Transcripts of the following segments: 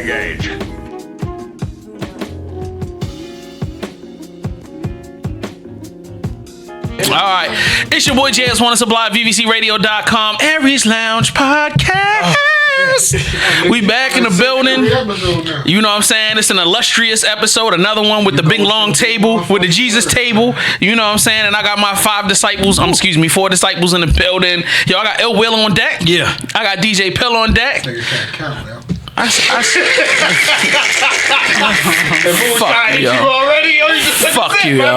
Engage. All right, it's your boy JS Wanna Supply, VVCRadio.com, Aries Lounge Podcast. We back in the building. You know what I'm saying? It's an illustrious episode. Another one with the big long table, with the Jesus table. You know what I'm saying? And I got my 4 disciples in the building. Yo, I got Ill Will on deck. Yeah. I got DJ Pill on deck. Fuck you, yo. Fuck you, yo.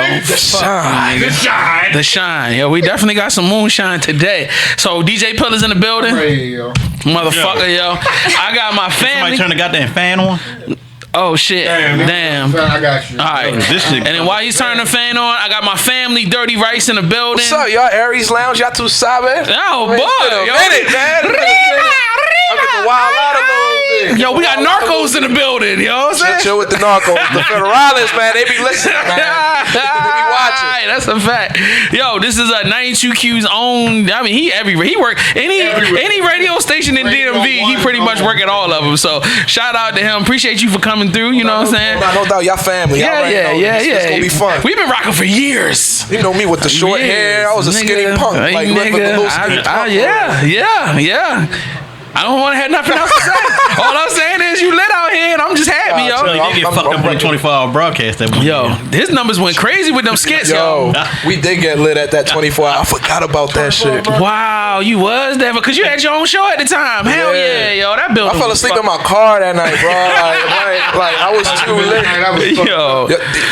The shine. Yo, we definitely got some moonshine today. So DJ Pill is in the building. Motherfucker, yo. I got my family. Somebody turn the goddamn fan on. Oh shit! Damn. I got you. All right. And then while he's turning the fan on, I got my family, Dirty Rice, in the building. What's up, y'all? Aries Lounge, y'all too sabe? Oh boy, yo. Yo, we got narcos in the building, yo. Chill with the narcos. The federales, man, they be listening, man. They be watching. That's a fact. Yo, this is a 92Q's own. I mean, he everywhere. He work any radio station in DMV. He pretty much work at all of them. So shout out to him. Appreciate you for coming through. You know what I'm saying? No doubt, y'all family. Yeah. It's gonna be fun. We've been rocking for years. You know me with the short hair. I was a skinny punk. Like little skinny punk. Yeah. I don't want to have nothing else to say. All I'm saying is you lit out here, and I'm just happy, yo. He did get fucked up on the 24-hour broadcast that one. Yo, his numbers went crazy with them skits, yo. We did get lit at that 24 hour. I forgot about that shit. Wow, you was there because you had your own show at the time. Hell yeah, yo, that building. I fell asleep in my car that night, bro. Like I was too lit.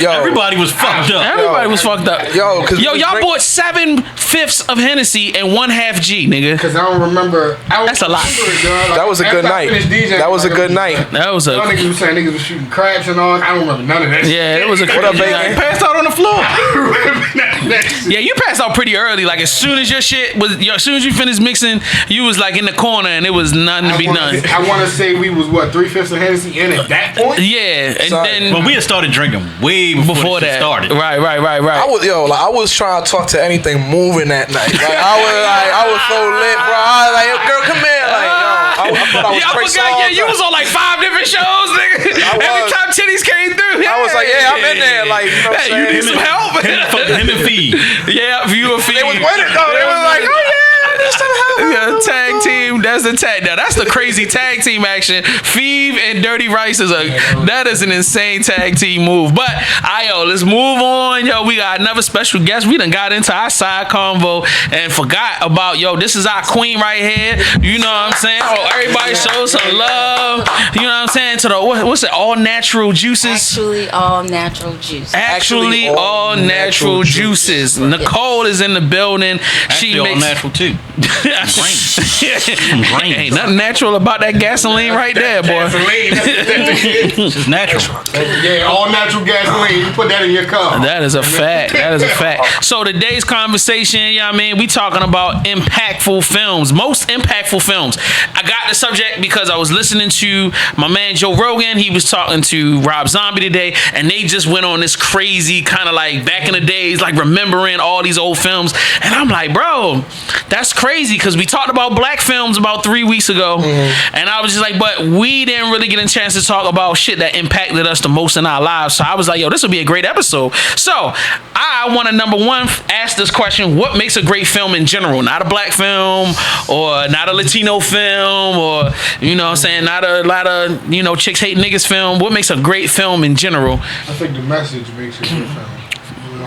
Yo, everybody was fucked up. Everybody was fucked up. Yo, y'all bought 7/5 of Hennessy and 1/2 G, nigga. Because I don't remember. That's a lot. That was a good night. That was a good night. That was a. Y'all niggas was saying niggas was shooting craps and all. I don't remember none of that. Yeah, it was a. What up, baby? Passed out on the floor. Yeah, you passed out pretty early. Like as soon as your shit was, as soon as you finished mixing, you was like in the corner and it was nothing to be done. I want to say we was what 3/5 of Hennessy in at that point. Yeah, and then but we had started drinking way before that started. Right. I was trying to talk to anything moving that night. Like I was so lit, bro. I was like, girl, come here, like yo. I thought I was forgot. Yeah, you was on like 5 different shows, nigga. Every time titties came through, I was like, I'm in there, like you know what I'm saying? You need some help. Him and Feed. Yeah, you and Feed. They was winning though. They was like, oh yeah. Tag team, that's the tag. Now that's the crazy tag team action. Feeve and Dirty Rice is that is an insane tag team move. But let's move on. Yo, we got another special guest. We done got into our side convo and forgot about this is our queen right here. You know what I'm saying? Oh, everybody show some love. You know what I'm saying? To the what's it? All natural juices. Actually, all natural juices. Actually, all natural juices. Nicole is in the building. She makes all natural too. Ain't nothing natural about that gasoline right there, boy. It's just natural. Yeah, all natural gasoline. You put that in your car. That is a fact. So today's conversation, you know what I mean? We talking about impactful films. Most impactful films. I got the subject because I was listening to my man Joe Rogan. He was talking to Rob Zombie today, and they just went on this crazy kind of like back in the days, like remembering all these old films. And I'm like, bro, that's crazy because we talked about black films about 3 weeks ago, and I was just like, but we didn't really get a chance to talk about shit that impacted us the most in our lives. So I was like, yo, this will be a great episode. So I want to number one ask this question: what makes a great film in general? Not a black film or not a Latino film or you know what I'm saying, not a lot of chicks hate niggas film. What makes a great film in general? I think the message makes a good film.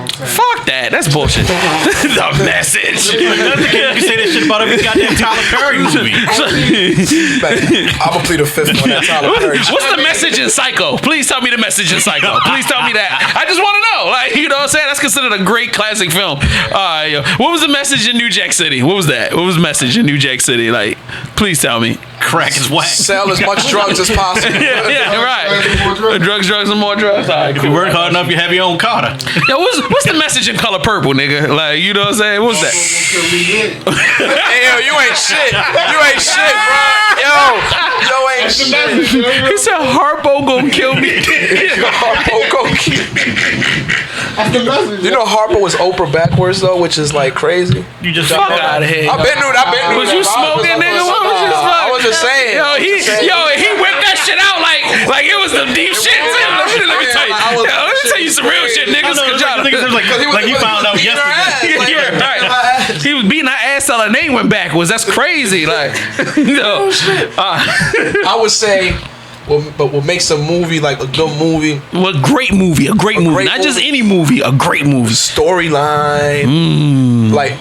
Fuck that. That's bullshit. The message. You can say that shit about every goddamn Tyler Perry movie. I'm gonna plead the fifth on that Tyler Perry. What's the message in Psycho? Please tell me the message in Psycho. Please tell me that. I just want to know. Like, you know what I'm saying? That's considered a great classic film. What was the message in New Jack City? What was that? What was the message in New Jack City? Like, ple's tell me. Crack is whack. Sell as much drugs as possible. yeah, right. Drugs, and more drugs. All right, if you work hard enough, you have your own Carter. Yo, what's the message in Color Purple, nigga? Like, you know what I'm saying? What's that? Hey, yo, you ain't shit. You ain't shit, bro. Yo ain't shit. He said Harpo gonna kill me. Harpo gonna kill me. That's the message. You know Harper was Oprah backwards though, which is like crazy. You just Fuck out of here. I've been knew. Was you smoking, nigga? What was you I was just saying. He whipped that shit out like it was the deep shit. Let me tell you. Let me tell you some real shit, niggas. Like he found out yesterday. Yeah, right. He was beating our ass till her name went backwards. That's crazy. Like, I would say, what makes a movie like a good movie? Well, a great movie, not just any movie, a great movie. Storyline, like,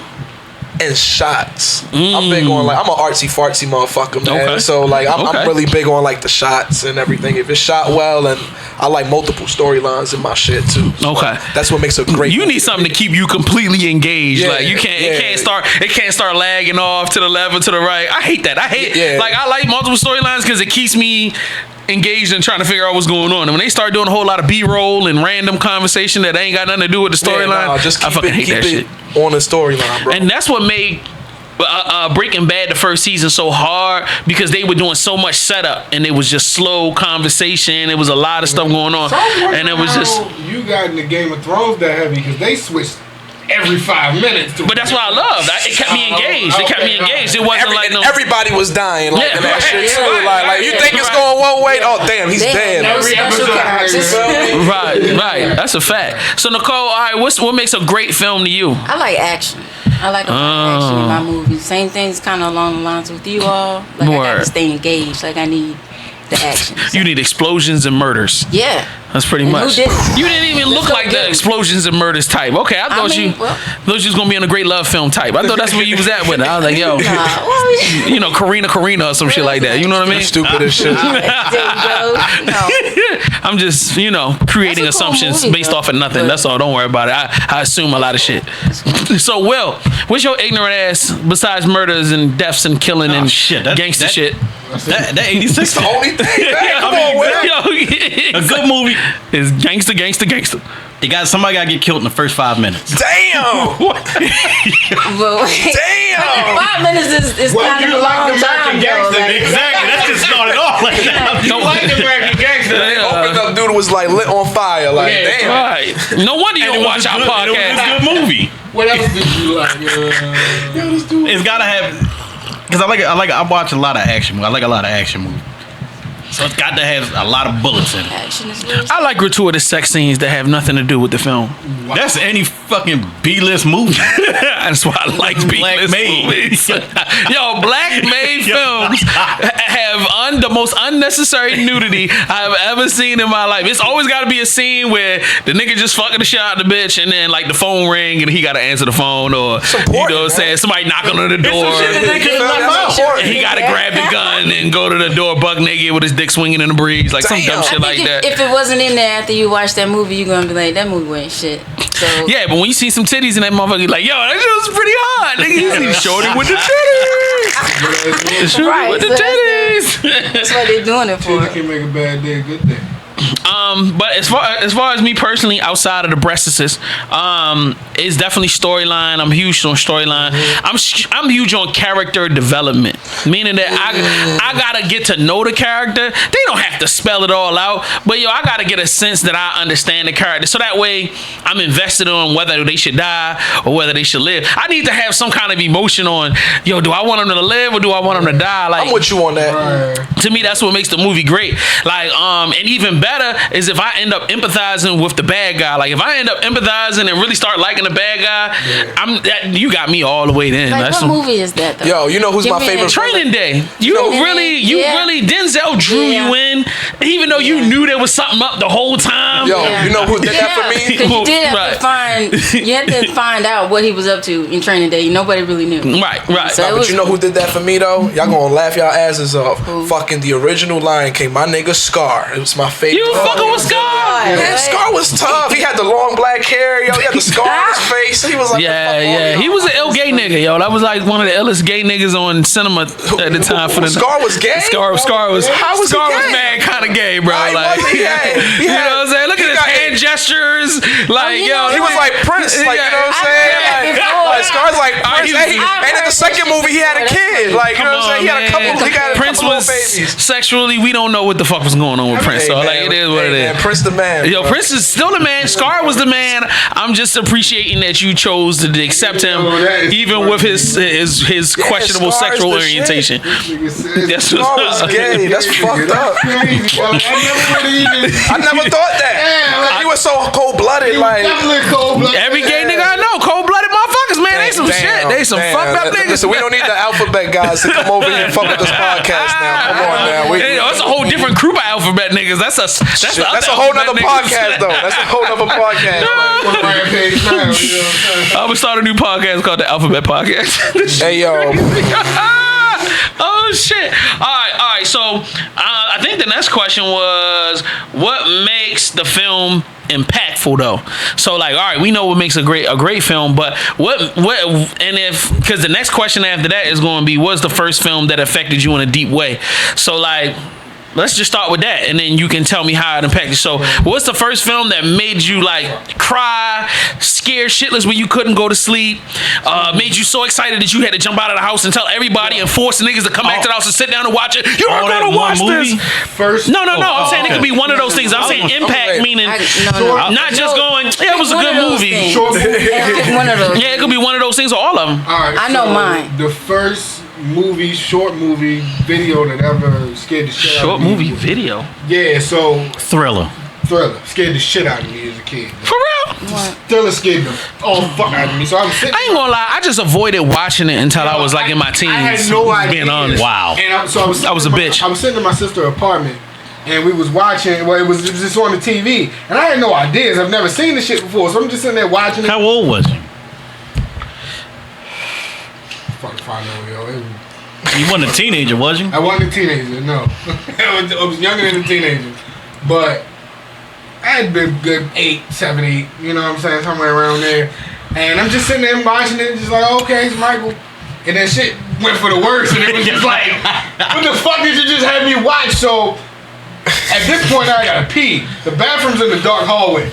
and shots. I'm big on I'm an artsy fartsy motherfucker, man. Okay. So like I'm really big on like the shots and everything. If it's shot well, and I like multiple storylines in my shit too. So Okay, that's what makes a great. You need something to keep you completely engaged. Yeah, like you can't, yeah. it can't start lagging off to the left or to the right. I hate that. I like multiple storylines because it keeps me engaged in trying to figure out what's going on. And when they start doing a whole lot of B-roll and random conversation that ain't got nothing to do with the storyline, just I fucking hate that shit. On the storyline, bro. And that's what made Breaking Bad the first season so hard, because they were doing so much setup and it was just slow conversation. It was a lot of stuff going on, and it was just. You got in the Game of Thrones that heavy because they switched every 5 minutes. But that's what I loved. It kept me engaged. It kept me engaged. It wasn't like no. Everybody was dying like in that shit too. Like you think it's going one way? Oh damn, he's dead. Every episode. Right. That's a fact. So Nicole, all right, what makes a great film to you? I like action. I like a lot of action in my movies. Same things kind of along the lines with you all. Like I got to stay engaged. Like I need the action. So. You need explosions and murders. Yeah. That's pretty And much. who didn't? You didn't even look like the explosions and murders type. Okay, I thought you was gonna be in a great love film type. I thought that's where you was at with it. I was like, yo, you know, Karina or some shit like that. You know what I mean? Stupid as shit. There you go. No. I'm just, creating That's a cool assumptions movie, based though. off of nothing. That's all. Don't worry about it. I assume a lot of shit. So, Will, what's your ignorant ass besides murders and deaths and killing and gangster shit? That 86 That's the only thing. Come on, Will. A good movie is gangster. Somebody got to get killed in the first 5 minutes. Damn. Well, Damn. 5 minutes is kind of a long time. Exactly. That's just started off like that. You like the American Gangster. Opened up, dude was like lit on fire. Like damn. Right. No wonder you don't watch our podcast. It was a good movie. What else did you like? It's gotta have, because I watch a lot of action movies. I like a lot of action movies. So it's got to have a lot of bullets in it. Action is real. I like gratuitous sex scenes that have nothing to do with the film. That's any fucking B-list movie. That's why I like B-list movies. Yo, black made films have the most unnecessary nudity I've ever seen in my life. It's always got to be a scene where the nigga just fucking the shit out of the bitch, and then like the phone ring and he got to answer the phone, or you know what I'm saying, somebody knocking on the door. And he got to grab the gun and go to the door buck naked with his dick swinging in the breeze, like some dumb shit like that. If it wasn't in there after you watch that movie, you're gonna be like, that movie ain't shit. So yeah, but when you see some titties in that motherfucker, you're like, yo, that shit was pretty hot. Nigga, you see shorty with the titties. Shorty with the titties. That's what they're doing it for. Titties can make a bad day a good day. But as far as me personally, outside of the breasts, it's definitely storyline. I'm huge on storyline. I'm huge on character development, meaning that I gotta get to know the character. They don't have to spell it all out, but I gotta get a sense that I understand the character, so that way I'm invested on whether they should die or whether they should live. I need to have some kind of emotion on, do I want them to live or do I want them to die? Like, I'm with you on that. To me, that's what makes the movie great. Like, and even better is if I end up empathizing with the bad guy. Like, if I end up empathizing and really start liking the bad guy, you got me all the way then. Like, what movie is that though? Yo, you know who's my favorite? Training Day. You really Denzel drew you in, even though you knew there was something up the whole time. Yo, you know who did that for me? Because you did have to find out what he was up to in Training Day. Nobody really knew. Right. So but you know who did that for me though? Y'all gonna laugh y'all asses off. Fucking the original Lion King. My nigga Scar. It was my favorite. You fucking with Scar? Man, Scar was tough. He had the long black hair. Yo, he had the scar on his face. He was like, he was an ill gay nigga. Yo, that was like one of the illest gay niggas on cinema at the time. Scar was gay. Scar was How was Scar he gay? was mad kind of gay, bro. Why Like, wasn't he gay? you know what I'm saying? Look at his hand gestures. Like, yo. He was like Prince, like, you know what I'm saying? Like Scar's like Prince. And in the second movie, he had a kid. Like, you know what I'm saying? He had a couple. He got a Prince couple was babies. sexually. We don't know what the fuck was going on with Prince. So like, it is what it is. Prince the man. Yo, Prince is still the man. Scar was the man. I'm just approaching that you chose to accept him, even with his questionable Scar is sexual the orientation. That's Scar was gay. That's fucked up. I never thought that. He was so cold blooded. Like every gay nigga I know, cold blooded motherfuckers, man. They some shit. They some fucked up niggas. Listen, we don't need the alphabet guys to come over here and fuck with this podcast now. Come on now. That's a whole different group of alphabet niggas. That's a whole nother podcast though. That's a whole nother podcast. I'm gonna start a new podcast called the Alphabet Podcast. Hey yo. Oh shit! All right. So I think the next question was, what makes the film impactful though? So like, all right, we know what makes a great film, but what and if, because the next question after that is going to be, what's the first film that affected you in a deep way? So like, let's just start with that, and then you can tell me how it impacted. So, what's the first film that made you like cry, scared shitless when you couldn't go to sleep, made you so excited that you had to jump out of the house and tell everybody and force the niggas to come back to the house and sit down and watch it? You are gonna watch this. First, no. I'm saying it could be one of those things. I'm saying impact, meaning not just going. Yeah, it was a good movie. Short movie. One of those. Yeah, it could be one of those things or all of them. All right, I know mine. The first short movie video that ever scared the shit out Short of me. movie video. Yeah, so Thriller. scared the shit out of me as a kid. For real? Thriller scared the fuck out of me. So I was sitting. I ain't gonna lie, I just avoided watching it until I was like in my teens. I had no idea. Being honest. Wow. And I was a bitch. I was sitting in my sister's apartment, and we was watching. Well, it was just on the TV, and I had no ideas. I've never seen this shit before, so I'm just sitting there watching it. How old was you? Fuck if I know, yo. You wasn't a teenager, was you? I wasn't a teenager, no. I was younger than a teenager. But I had been good 7, 8, you know what I'm saying, somewhere around there. And I'm just sitting there watching it, just like, okay, it's Michael. And then shit went for the worst, and it was just like, what the fuck did you just have me watch? So at this point, I gotta pee. The bathroom's in the dark hallway.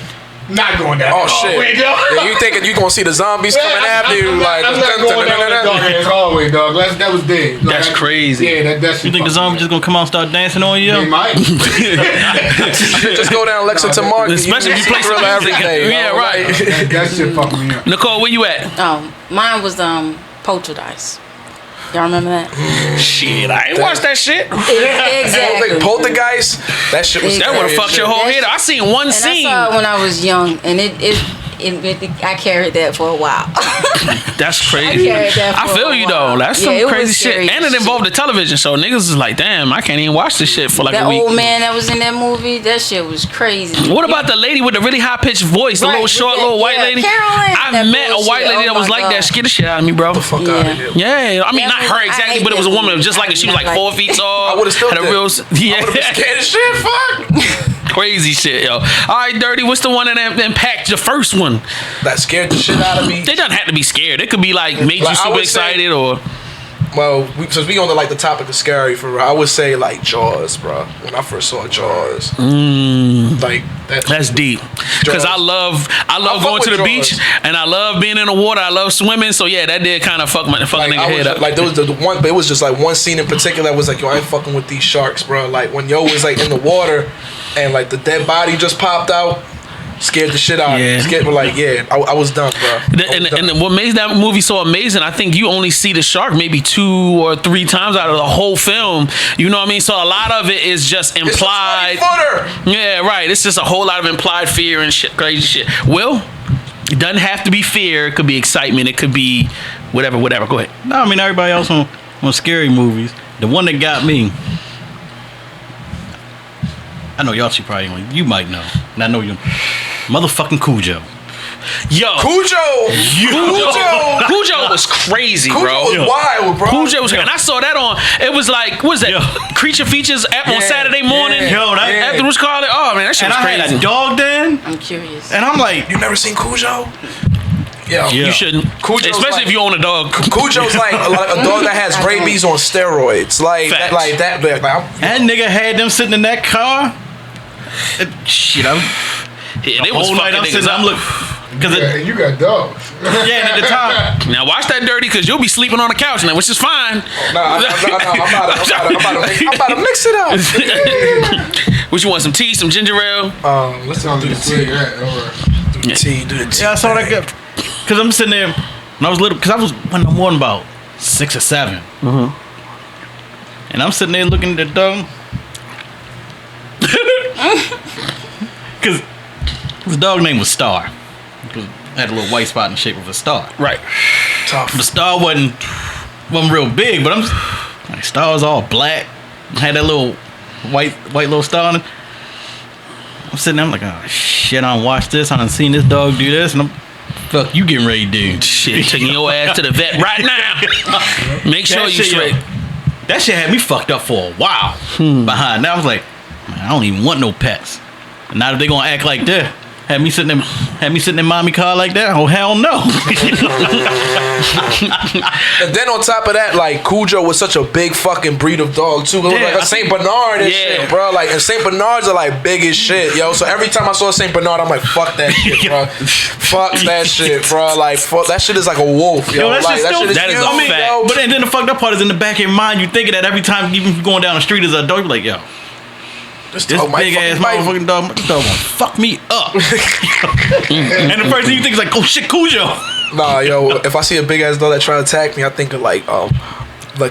Not going down. Oh shit! Yeah, you thinking you gonna see the zombies coming after you? I'm Like not going down that dark ass hallway, dog. That was dead. Like, That's crazy. Yeah, that's. You think the zombie just gonna come out and start dancing on you? They might. just go down Lexington Market. Especially if you play some every music. day. Yeah, right. that shit fucked me up. Nicole, where you at? Mine was Poltergeist. Y'all remember that? Shit, I ain't watched that shit. Exactly. Poltergeist. That shit was. That would have fucked your whole head. I seen one And scene. I saw it when I was young, and it I carried that for a while. That's crazy. I feel you though. That's some crazy shit. And it involved the television, so niggas is like, damn, I can't even watch this shit for like a week. That old man that was in that movie, that shit was crazy. What about the lady with the really high pitched voice, the little short, little white lady? Carolyn, I met a white lady that was like that. Scared the shit out of me, bro. Get the fuck out of here. Yeah, I mean not her exactly, but it was a woman just like she was like 4 feet tall. I would have still had a real I would have been scared as shit. Fuck. Crazy shit, yo. All right, Dirty. What's the one that impacted the first one? That scared the shit out of me. They don't have to be scared. It could be like made you super excited or. Well, since we on the topic of scary for real, I would say like Jaws, bro. When I first saw Jaws, like that's deep. Because I love going to the beach and I love being in the water. I love swimming. So yeah, that did kind of fuck my nigga head up. Like there was the one, but it was just like one scene in particular that was like, yo, I ain't fucking with these sharks, bro. Like when yo was like in the water and like the dead body just popped out. Scared the shit out of me. Scared me like, I was done, bro. And what makes that movie so amazing, I think you only see the shark maybe 2 or 3 times out of the whole film. You know what I mean? So a lot of it is just implied. It's a 20-footer. Yeah, right. It's just a whole lot of implied fear and shit, crazy shit. Will, it doesn't have to be fear. It could be excitement. It could be whatever. Go ahead. No, I mean everybody else on scary movies. The one that got me. I know y'all probably you might know, and I know you. Motherfucking Cujo. Yo, Cujo was crazy, bro. Cujo was wild, bro. Cujo was, and I saw that on. It was like, what was that? Creature Features on Saturday morning. Yo, that after was called it. Oh man, that shit was crazy. And I had a dog then. I'm curious. And I'm like, you never seen Cujo? Yeah, you shouldn't. Cujo's especially if you own a dog. Cujo's like a dog that has rabies on steroids, like that. That nigga had them sitting in that car. Shit, Yeah, they was fucking niggas up. You got dogs. Yeah, and at the time. Now watch that dirty, because you'll be sleeping on the couch now, which is fine. I'm about to mix it up. What you want? Some tea, some ginger ale? Let's do the tea. Do the tea. Yeah, I saw that guy. Because I'm sitting there when I was little. Because I was when I'm more than about 6 or 7. Mm-hmm. And I'm sitting there looking at the dog. Because his dog name was Star. It had a little white spot in the shape of a star. Right. Tough. The star wasn't real big, but I'm just, like, star was all black. Had that little white little star on it. I'm sitting there, I'm like, oh shit, I done watched this, I done seen this dog do this, and I'm, fuck you getting ready to do. Shit, taking your ass to the vet right now. Make sure you straight. That shit had me fucked up for a while. Behind that, I was like, man, I don't even want no pets. And now that they gonna act like that, had me sitting in mommy car like that? Oh hell no! And then on top of that, like Cujo was such a big fucking breed of dog too. It was like a Saint Bernard and shit, bro. Like, and Saint Bernards are like big as shit, yo. So every time I saw a Saint Bernard, I'm like, fuck that shit, bro. Fuck that shit, bro. Like, fuck, that shit is like a wolf, yo. That like, shit still, that is a fact. yo. But then the fucked up part is in the back of your mind, you thinking that every time, even if you're going down the street as a dog, you're like, yo. This big ass motherfucking dog, this dog gonna fuck me up. And the first thing you think is like, oh shit, Cujo. Nah, yo, if I see a big ass dog that try to attack me, I think of like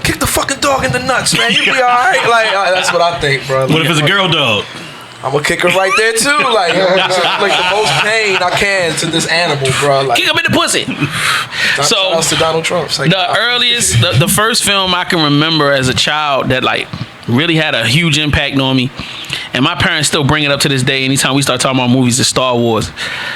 kick the fucking dog in the nuts, man. You be alright. Like, that's what I think, bro. What if it's a girl dog? I'm gonna kick her right there too. Like, like the most pain I can to this animal, bro. Like, kick him in the pussy. Shout out to Donald Trump. Like, the first film I can remember as a child that like really had a huge impact on me, and my parents still bring it up to this day. Anytime we start talking about movies, is Star Wars.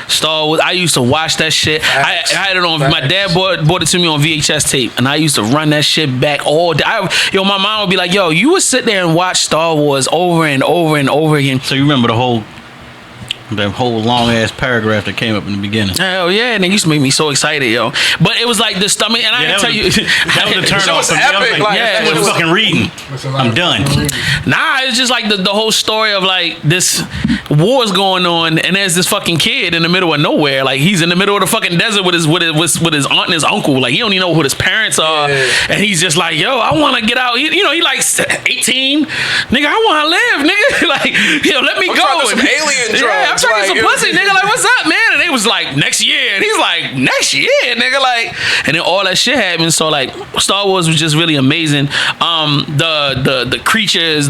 Star Wars. I used to watch that shit. I had it on. My dad bought it to me on VHS tape, and I used to run that shit back all day. My mom would be like, "Yo, you would sit there and watch Star Wars over and over and over again." So you remember that whole long ass paragraph that came up in the beginning. Hell yeah, and it used to make me so excited, yo. But it was like the stomach, and I didn't tell you. That was the turn off. was epic. Like, yeah, it was fucking reading. I'm done. Nah, it's just like the whole story of like this war's going on, and there's this fucking kid in the middle of nowhere. Like, he's in the middle of the fucking desert with his aunt and his uncle. Like, he don't even know who his parents are, and he's just like, yo, I want to get out. He like 18, nigga. I want to live, nigga. Like, yo, let me go. Some alien drugs. Yeah, I'm trying some pussy, nigga. Like, what's up, man? And they was like, next year, and he's like, next year, nigga. Like, and then all that shit happened. So like, Star Wars was just really amazing. The creatures,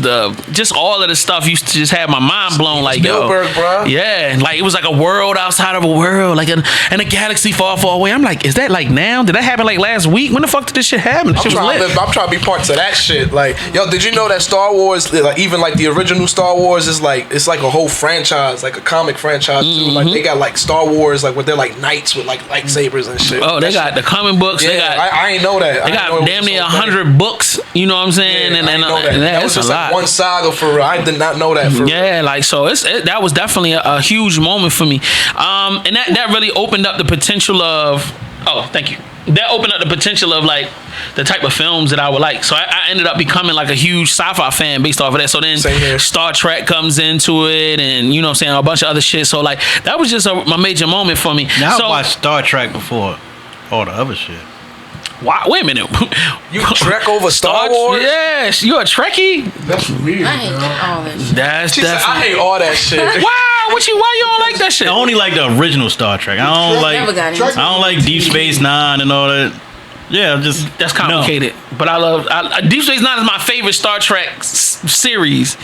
just all of the stuff used to just have my mind blown. Like, Spielberg, yo, bro. Yeah, like it was like a world outside of a world, like in a galaxy far, far away. I'm like, is that like now? Did that happen like last week? When the fuck did this shit happen? I'm trying to be parts of that shit. Like, yo, did you know that Star Wars, like even like the original Star Wars, is like it's like a whole franchise, like a comic franchise too. Like they got like Star Wars, like where they're like knights with like lightsabers and shit. Oh, they got the comic books. Yeah, they got. I ain't know that. They got damn near 100 books. You know what I'm saying? Yeah, and that that's was just a like lot. one saga for real. I did not know that for real. Yeah, like so that was definitely a huge moment for me. And that really opened up the potential of thank you. That opened up the potential of like the type of films that I would like. So I ended up becoming like a huge sci-fi fan based off of that. So then Star Trek comes into it, and you know what I'm saying, a bunch of other shit. So like that was just my major moment for me. Now I watched Star Trek before all the other shit. Why, wait a minute. You Trek over Star Wars? Yes, you a Trekkie? That's weird. I hate all that shit. That's She said, definitely. I hate all that shit. Why you don't like that shit? I only like the original Star Trek. I don't like Deep Space Nine and all that. Yeah, just that's complicated. No. But I love Deep Space Nine is my favorite Star Trek series.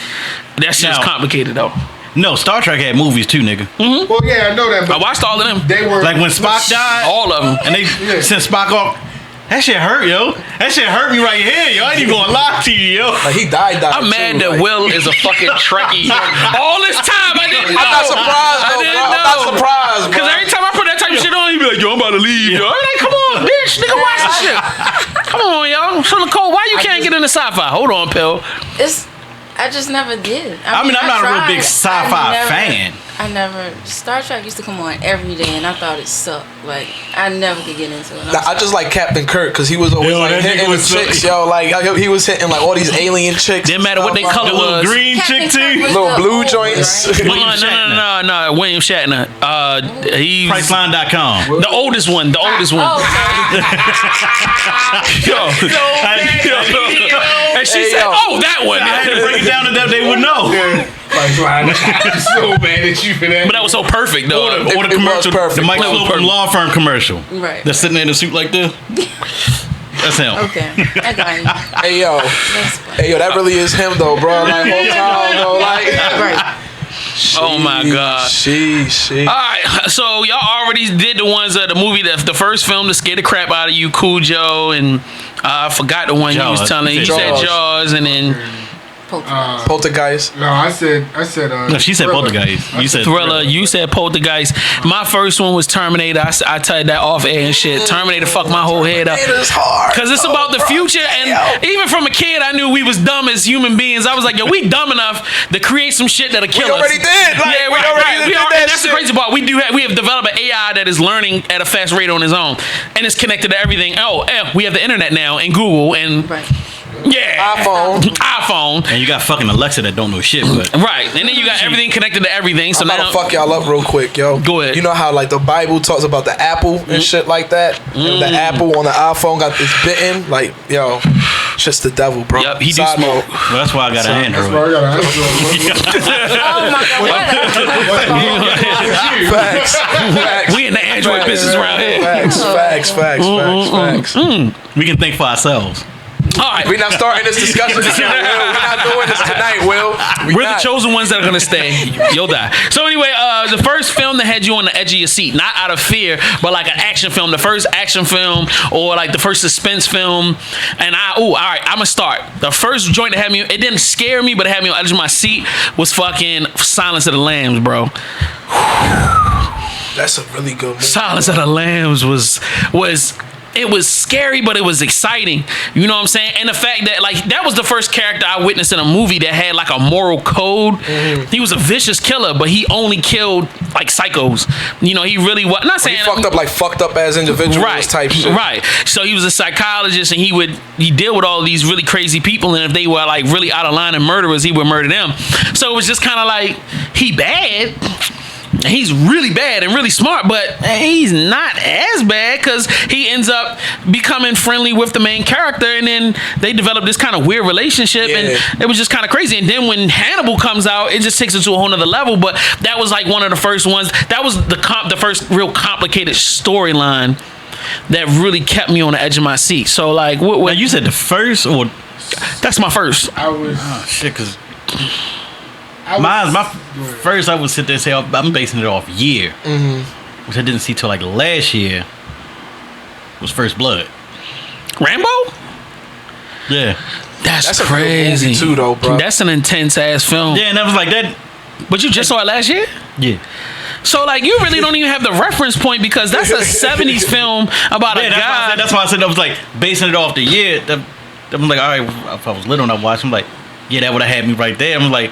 That's just complicated though. No, Star Trek had movies too, nigga. Mm-hmm. Well, yeah, I know that. But I watched all of them. They were like when Spock died, all of them, and they sent Spock off. That shit hurt, yo. That shit hurt me right here, yo. I ain't even gonna lie to you, yo. Like, he died. I'm mad that Will is a fucking Trekkie. All this time, I didn't know. I'm not surprised, though, bro. I'm not surprised, bro. Because every time I put that type of shit on, he be like, yo, I'm about to leave, yo. I'm like, come on, bitch. Nigga, watch this shit. Come on, yo. So, Nicole, why you can't get into sci-fi? Hold on, Pill. I just never did. I mean, I'm not a real big sci-fi fan. I never. Star Trek used to come on every day, and I thought it sucked. Like I never could get into it. I just like Captain Kirk because he was always like hitting the chicks, yo. Like he was hitting like all these alien chicks. Didn't matter what they color was. Green chick too. Little blue joints. No. William Shatner. He's Priceline.com. the oldest one. The oldest one. Oh, Yo. And she said, "Oh, that one." I had to break it down to them. They would know. I'm so mad at you for that. But that was so perfect, though. Or the commercial, the Mike Sullivan law firm commercial. Right. They're sitting there in a suit like this. That's him. okay. I got you. Hey yo, that really is him though, bro. Like whole time though, like. Right. Oh my God. Sheesh. All right, so y'all already did the ones the movie the first film that scared the crap out of you, Cujo, and I forgot the one you was telling. You said Jaws, and then Poltergeist. No, I said. No, she said Poltergeist. You said Thriller. You said Poltergeist. My first one was Terminator. I tell you that off air and shit. Terminator fucked my whole head up. Terminator's hard. Cause it's about the future, and even from a kid, I knew we was dumb as human beings. I was like, yo, we dumb enough to create some shit that'll kill us. We already did. Like, Yeah, we already did that that's shit. the crazy part. We have developed an AI that is learning at a fast rate on its own, and it's connected to everything. We have the internet now and Google and iPhone. And you got fucking Alexa that don't know shit, but Right, and then you got everything connected to everything. So I'm about now, to fuck y'all up real quick, yo. Go ahead. You know how like the Bible talks about the apple and shit like that? And the apple on the iPhone got this bitten. Like, yo, just the devil, bro. Yep, he do Side smoke. note. well, that's why I got an That's why I Android. got an Oh my God. Facts. We in the Android business around here. Facts. We can think for ourselves. All right, We're not starting this discussion tonight, Will. We're not doing this tonight, Will. we're the chosen ones that are gonna stay. You'll die. So anyway, the first film that had you on the edge of your seat, not out of fear, but like an action film, the first action film or like the first suspense film. And all right, I'm gonna start. The first joint that had me, it didn't scare me, but it had me on the edge of my seat was fucking Silence of the Lambs, bro. That's a really good movie. Silence of the Lambs was it was scary, but it was exciting. You know what I'm saying? And the fact that like that was the first character I witnessed in a movie that had like a moral code. He was a vicious killer, but he only killed like psychos. You know, he really was not saying He fucked up as individuals type shit. Right. So he was a psychologist, and he deal with all of these really crazy people, and if they were like really out of line and murderers, he would murder them. So it was just kind of like he bad. He's really bad and really smart, but he's not as bad because he ends up becoming friendly with the main character, and then they develop this kind of weird relationship, and it was just kind of crazy. And then when Hannibal comes out, it just takes it to a whole nother level. But that was like one of the first ones. That was the first real complicated storyline that really kept me on the edge of my seat. So like, what Now, you said the first, or that's my first. I was. oh shit, because my first, I would sit there and say I'm basing it off year, which I didn't see till like last year. Was First Blood. Rambo? Yeah. That's a good crazy movie too, though, bro. That's an intense ass film. Yeah, and I was like that. But you just saw it last year? Yeah. So like you really don't even have the reference point because that's a 70s film about a guy. That's why I said I was like basing it off the year. I'm like, all right, if I was little and I watched, I'm like, yeah, that would have had me right there. I'm like,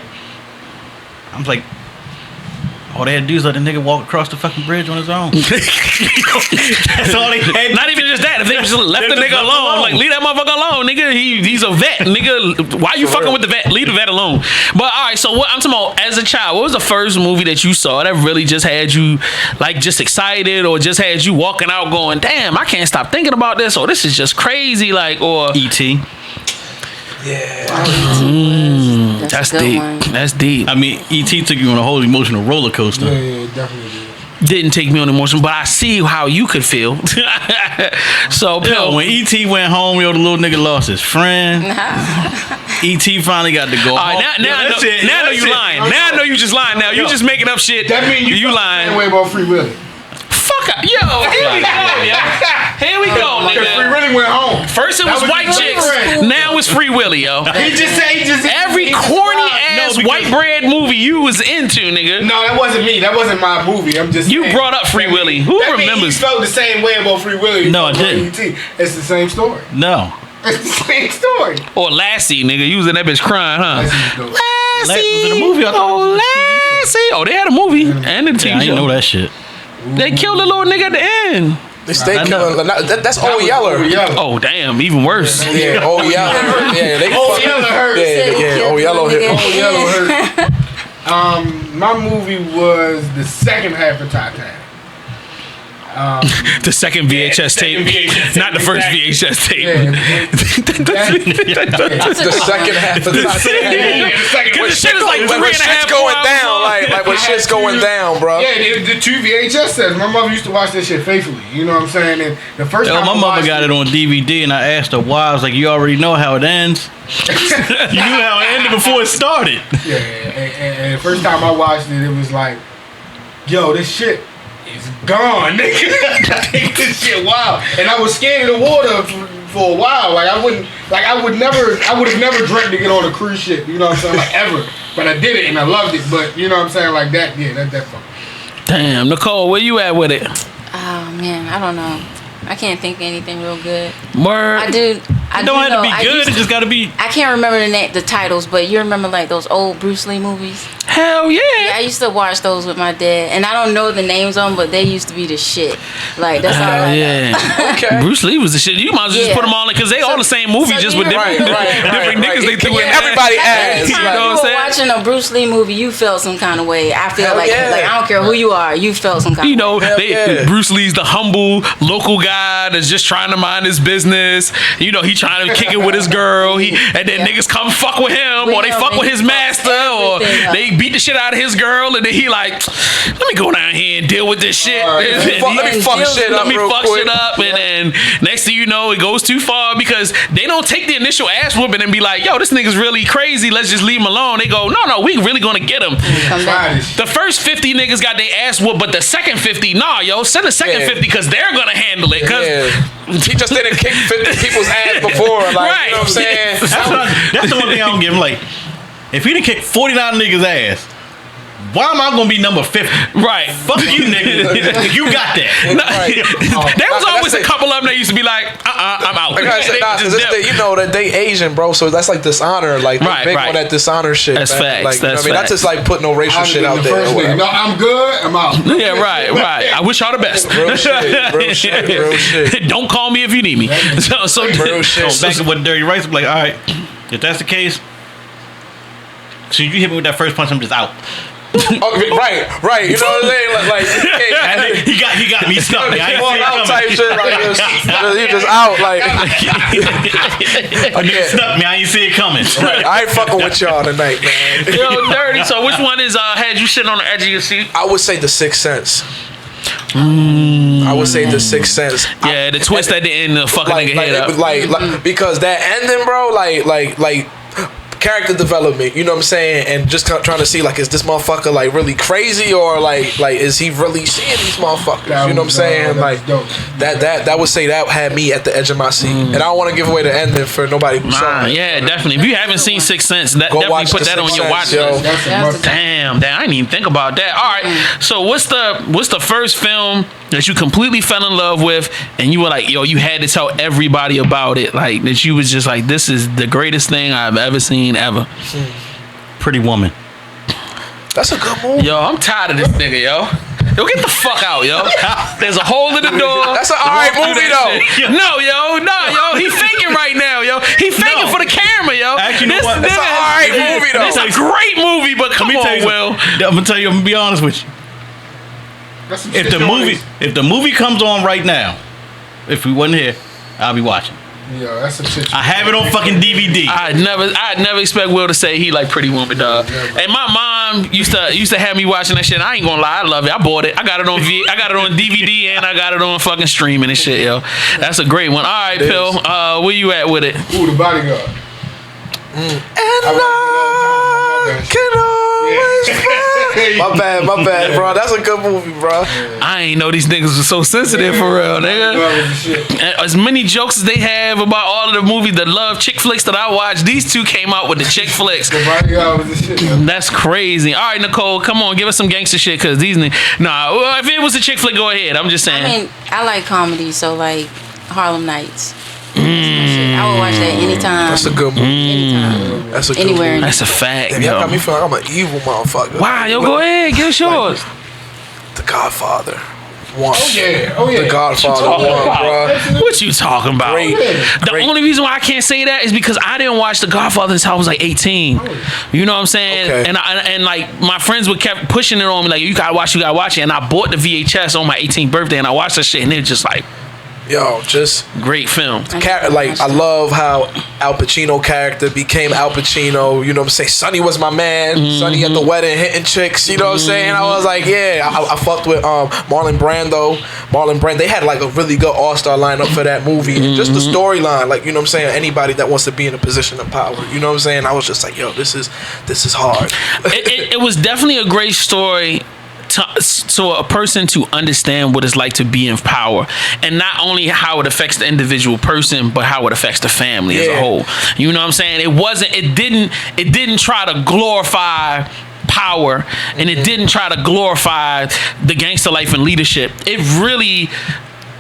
all they had to do is let the nigga walk across the fucking bridge on his own. That's all they had. Not even just that. If they just left the nigga alone, like leave that motherfucker alone, nigga. He's a vet, nigga. Why you fucking with the vet? Leave the vet alone. But all right, so what I'm talking about as a child, what was the first movie that you saw that really just had you like just excited, or just had you walking out going, damn, I can't stop thinking about this, or this is just crazy, like, or E.T. Yeah. That's a good deep. one. That's deep. I mean, E.T. took you on a whole emotional roller coaster. Yeah, definitely did. Didn't take me on emotion, but I see how you could feel. So, Yo, Pill, when E.T. went home, yo, the little nigga lost his friend. E.T. finally got to go all right, home. now I know you lying. Now I know you just lying. Now you just making up shit. That means you lying. Way about Free Willy. Fuck up. Yo, here we go, yo. Here we go, Because Free nigga. Willy went home. First it was That was white his chicks. friend. Now it's Free Willy, yo. He just Every corny ass white bread movie you was into, nigga. No, that wasn't me. That wasn't my movie. I'm just. You saying. brought up Free Willy. Who that means remembers? you felt the same way about Free Willy. No, I about didn't. E.T. It's the same story. No. It's the same story. Or Lassie, nigga. You was in that bitch crying, huh? That's his story. Lassie. Was it a movie? I thought it was a TV show. see. Oh, they had a movie and a TV I didn't show. know that shit. They killed the little nigga at the end. That's Old Yeller. Oh, damn, even worse. Yeah, Old Yeller. Yeah, they Old Yeller hurt. Yeah, Old Yeller hit. Old Yeller hurt. My movie was the second half of Titanic. The second VHS tape, not the first VHS tape. The second half of Titanic. Because the shit is like when 3.5 shit's going hours down, long. like when shit's going down, bro. Yeah, the two VHS sets. My mother used to watch this shit faithfully. You know what I'm saying? And the first time My I mother watched got it on DVD, and I asked her why. I was like, "You already know how it ends. You knew how it ended before it started." Yeah, and the first time I watched it, it was like, yo, this shit is gone, nigga. This shit wild. And I was scared of the water for a while. I would have never dreamt to get on a cruise ship, you know what I'm saying, like ever. But I did it and I loved it. But you know what I'm saying, like that, yeah, that fucking. Damn, Nicole, where you at with it? Oh man, I don't know. I can't think of anything real good. Word. I do. It don't have to be good. It just got to be. I can't remember the titles, but you remember like those old Bruce Lee movies? Hell yeah. Yeah, I used to watch those with my dad, and I don't know the names of them, but they used to be the shit. Like that's all I know. Yeah. Okay. Bruce Lee was the shit. You might as well just Yeah. put them all in because they all the same movie, So just you with different, different niggas they threw in. Everybody adds. Every time You know you what I'm were saying? watching a Bruce Lee movie, you felt some kind of way. I feel Hell like yeah. I don't care who you are, you felt some kind You of know, way. yeah. Bruce Lee's the humble local guy that's just trying to mind his business. You know, he trying to kick it with his girl. And then Yeah. niggas come fuck with him, or they Yeah, fuck man, with his he fucks master, or everything up. they beat the shit out of his girl, and then he like, let me go down here and deal with this shit. Alright, And Let me fuck shit up let me real fuck quick. shit up, and then next thing you know, it goes too far because they don't take the initial ass whooping and be like, yo, this nigga's really crazy. Let's just leave him alone. They go, no, we really gonna get him. Come Try back. this shit. The first 50 niggas got their ass whooped, but the second 50, nah, yo, send the second Yeah. 50 because they're gonna handle it. Cause Yeah. He just didn't kick 50 people's ass before. Like, Right. you know what I'm saying? That's the one thing I don't give him. Like, if he done kicked 49 niggas ass, why am I gonna be number 50? right. Fuck you, nigga. You got that. Right. There was always a That's it. couple of them that used to be like, I'm out. I gotta say, They nah, just 'cause it's dip. you know that they Asian, bro. So that's like dishonor. Like they're Right, big right. on that dishonor shit. That's man. facts, Like, you know that's what I mean, not facts. just like put no racial I'd shit be out the there. first Or nigga. whatever. No, I'm good. I'm out. Yeah, right. I wish y'all the best. Real shit, real shit, real shit. Don't call me if you need me. So Real shit. So back to what Dirty Rice was like, all right, if that's the case, so you hit me with that first punch, I'm just out. Oh, right. You know what I'm saying? Like hey, He got me stuck. I ain't walk see it out type coming. shit. Like you just out. Like A nigga stuck me. I ain't see it coming. right. I ain't fucking with y'all tonight, man. Yo, Dirty. So which one is had you sitting on the edge of your seat? I would say the Sixth Sense. I would say the Sixth Sense. Yeah, the twist at the end, the fucking nigga head up. Like because that ending, bro, like character development, you know what I'm saying, and just trying to see like, is this motherfucker like really crazy or like is he really seeing these motherfuckers? That You know what I'm was, saying? that Like was dope. that would say that had me at the edge of my seat, and I don't want to give away the ending for nobody who saw Nah, it. yeah, definitely. If you haven't seen Sixth Sense, that Go definitely watch put The that on Sixth your Sense, watch yo. list. That's a That's must. Damn, I didn't even think about that. All right, so what's the first film that you completely fell in love with, and you were like, yo, you had to tell everybody about it, like that you was just like, this is the greatest thing I've ever seen ever. Pretty Woman. That's a good movie. Yo, I'm tired of this nigga, yo. Yo, get the fuck out, yo. There's a hole in the door. That's an alright Walk through movie, that shit. No, yo. He faking right now, yo. He faking No. for the camera, yo. Actually, you know what? That's an alright movie, though. It's a great movie, but come Let me tell on, you Will. something. I'm gonna tell you. I'm gonna be honest with you. That's some If shit the movie comes on right now, if we wasn't here, I'll be watching. Yo, that's some shit. I have it on fucking DVD. I'd never expect Will to say he like Pretty Woman, dog. And my mom used to have me watching that shit. I ain't gonna lie, I love it. I bought it. I got it on DVD and I got it on fucking streaming and shit, yo. That's a great one. All right, It Pill. Where you at with it? Ooh, The Bodyguard. And I can always My bad, bro. That's a good movie, bro. I ain't know these niggas were so sensitive for real, nigga. Love the shit. And as many jokes as they have about all of the movies, the love chick flicks that I watched, these two came out with the chick flicks. The Bodyguard was the shit. Yo. That's crazy. All right, Nicole, come on, give us some gangster shit, cause these niggas. Nah, well, if it was a chick flick, go ahead. I'm just saying. I mean, I like comedy, so like Harlem Nights. I would watch that anytime. That's a good movie. Anytime. That's a good Anywhere. movie. That's a fact. Damn, y'all got me feeling like I'm an evil motherfucker. Wow, yo, go ahead, give us yours. The Godfather. One. Oh yeah. The Godfather one, bro. What you talking about? Great. The only reason why I can't say that is because I didn't watch The Godfather until I was like 18. You know what I'm saying? Okay. And like my friends would kept pushing it on me like, you gotta watch it. And I bought the VHS on my 18th birthday and I watched that shit and it was just like, Yo, just great film. like I love how Al Pacino character became Al Pacino. You know what I'm saying? Sonny was my man. Sonny at the wedding hitting chicks. You know what I'm saying? I was like, yeah, I fucked with Marlon Brando. They had like a really good all-star lineup for that movie. And just the storyline, like, you know what I'm saying? Anybody that wants to be in a position of power. You know what I'm saying? I was just like, yo, this is hard. It was definitely a great story. So a person to understand what it's like to be in power, and not only how it affects the individual person, but how it affects the family as a whole. You know what I'm saying? It didn't try to glorify power, and it didn't try to glorify the gangster life and leadership. It really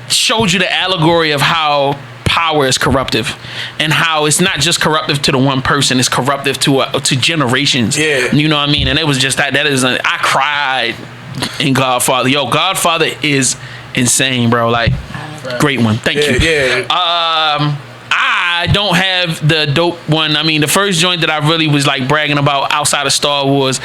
showed you the allegory of how power is corruptive, and how it's not just corruptive to the one person, it's corruptive to generations. Yeah, you know what I mean. And it was just I cried in Godfather. Yo, Godfather is insane, bro. Like, great one. Thank you. Yeah. I don't have the dope one. I mean, the first joint that I really was like bragging about outside of Star Wars,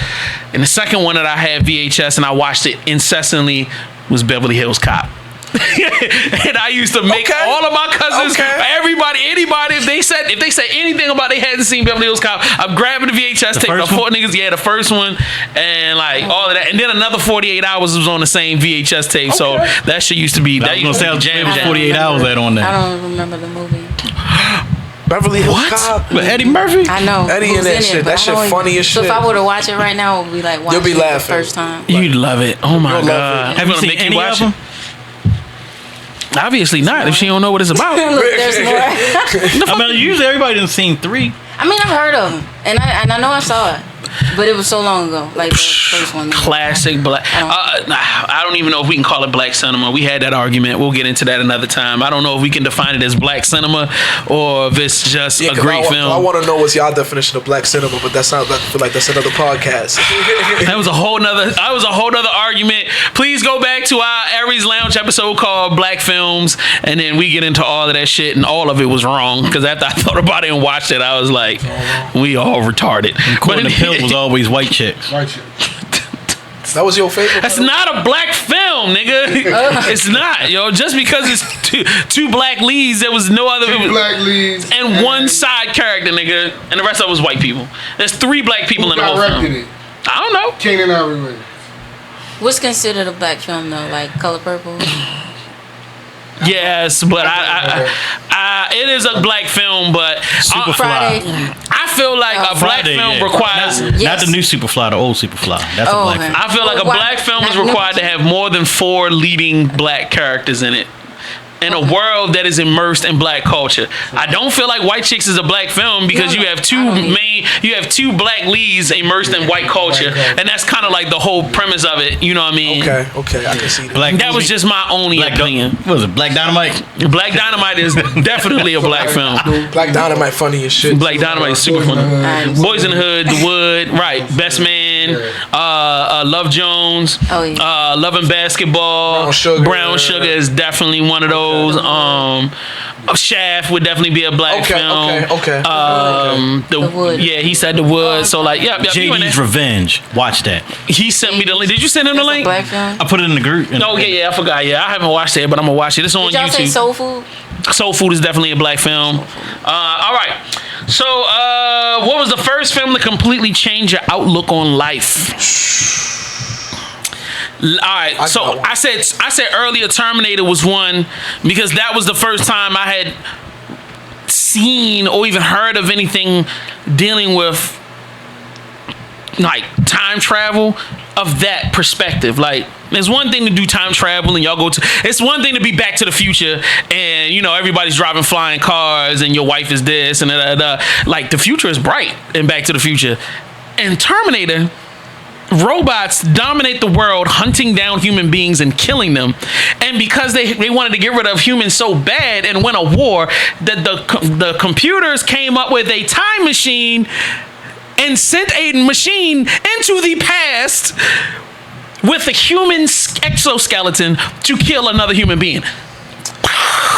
and the second one that I had VHS and I watched it incessantly was Beverly Hills Cop. And I used to make all of my cousins, everybody, anybody, if they said anything about they hadn't seen Beverly Hills Cop, I'm grabbing the VHS tape, the four niggas, the first one, and like all of that, and then another 48 Hours was on the same VHS tape. So that shit used to be that used to be jam. 48 Hours that on there. I don't remember the movie. Beverly Hills Cop with Eddie Murphy. I know Eddie in that shit. That shit funny as shit. So if I were to watch it right now, it would be like watching You'll be laughing it the first time. You'd love it. Oh my god! Have you seen any of them? Obviously not. If she don't know what it's about. Look, there's more. I mean, usually everybody done seen 3. I mean, I've heard of them, and I know I saw it, but it was so long ago. Like the first one. Classic black. I don't even know if we can call it black cinema. We had that argument. We'll get into that another time. I don't know if we can define it as black cinema or if it's just a great film. I want to know what's y'all definition of black cinema, but that sounds like I feel like that's another podcast. That was a whole nother argument. Please go back to our Aries Lounge episode called Black Films, and then we get into all of that shit, and all of it was wrong. Because after I thought about it and watched it, I was like, we all retarded. But the pill was always white chicks. That was your favorite? That's not a black film, nigga. It's not, yo. Just because it's two black leads, there was no other. Black leads and one side character, nigga, and the rest of it was white people. There's 3 black people in the whole film. It? I don't know. Kanan Ivory. What's considered a black film though? Like Color Purple? Yes, but it is a black film, but Superfly. I feel like a black film requires not the new Superfly, the old Superfly. That's a black film. I feel like a black film is required to have more than 4 leading black characters in it. In a world that is immersed in black culture, I don't feel like White Chicks is a black film because you have two black leads immersed in white culture, and that's kind of like the whole premise of it. You know what I mean? Okay, I can see that. That was just my only opinion. What was it? Black Dynamite. Black Dynamite is definitely a black film. Black Dynamite funny as shit. Black Dynamite is super funny. Boys in the Hood, The Wood, right? Best Man, Love Jones, Love and Basketball, Brown Sugar is definitely one of those. Shaft would definitely be a black film. Okay. The Wood. Yeah, he said The Wood. So like, JD's Revenge. Watch that. He sent me the link. Did you send him the link? Black film? I put it in the group. Oh yeah, I forgot. Yeah, I haven't watched it, but I'm gonna watch it. It's on YouTube. Did y'all say Soul Food? Soul Food is definitely a black film. All right. So, what was the first film to completely change your outlook on life? All right, so I said earlier Terminator was one because that was the first time I had seen or even heard of anything dealing with like time travel of that perspective. Like, there's one thing to do time travel and y'all go to, it's one thing to be Back to the Future and you know everybody's driving flying cars and your wife is this and like the future is bright in Back to the Future, and Terminator robots dominate the world, hunting down human beings and killing them. And because they wanted to get rid of humans so bad and win a war, that the computers came up with a time machine and sent a machine into the past with a human exoskeleton to kill another human being.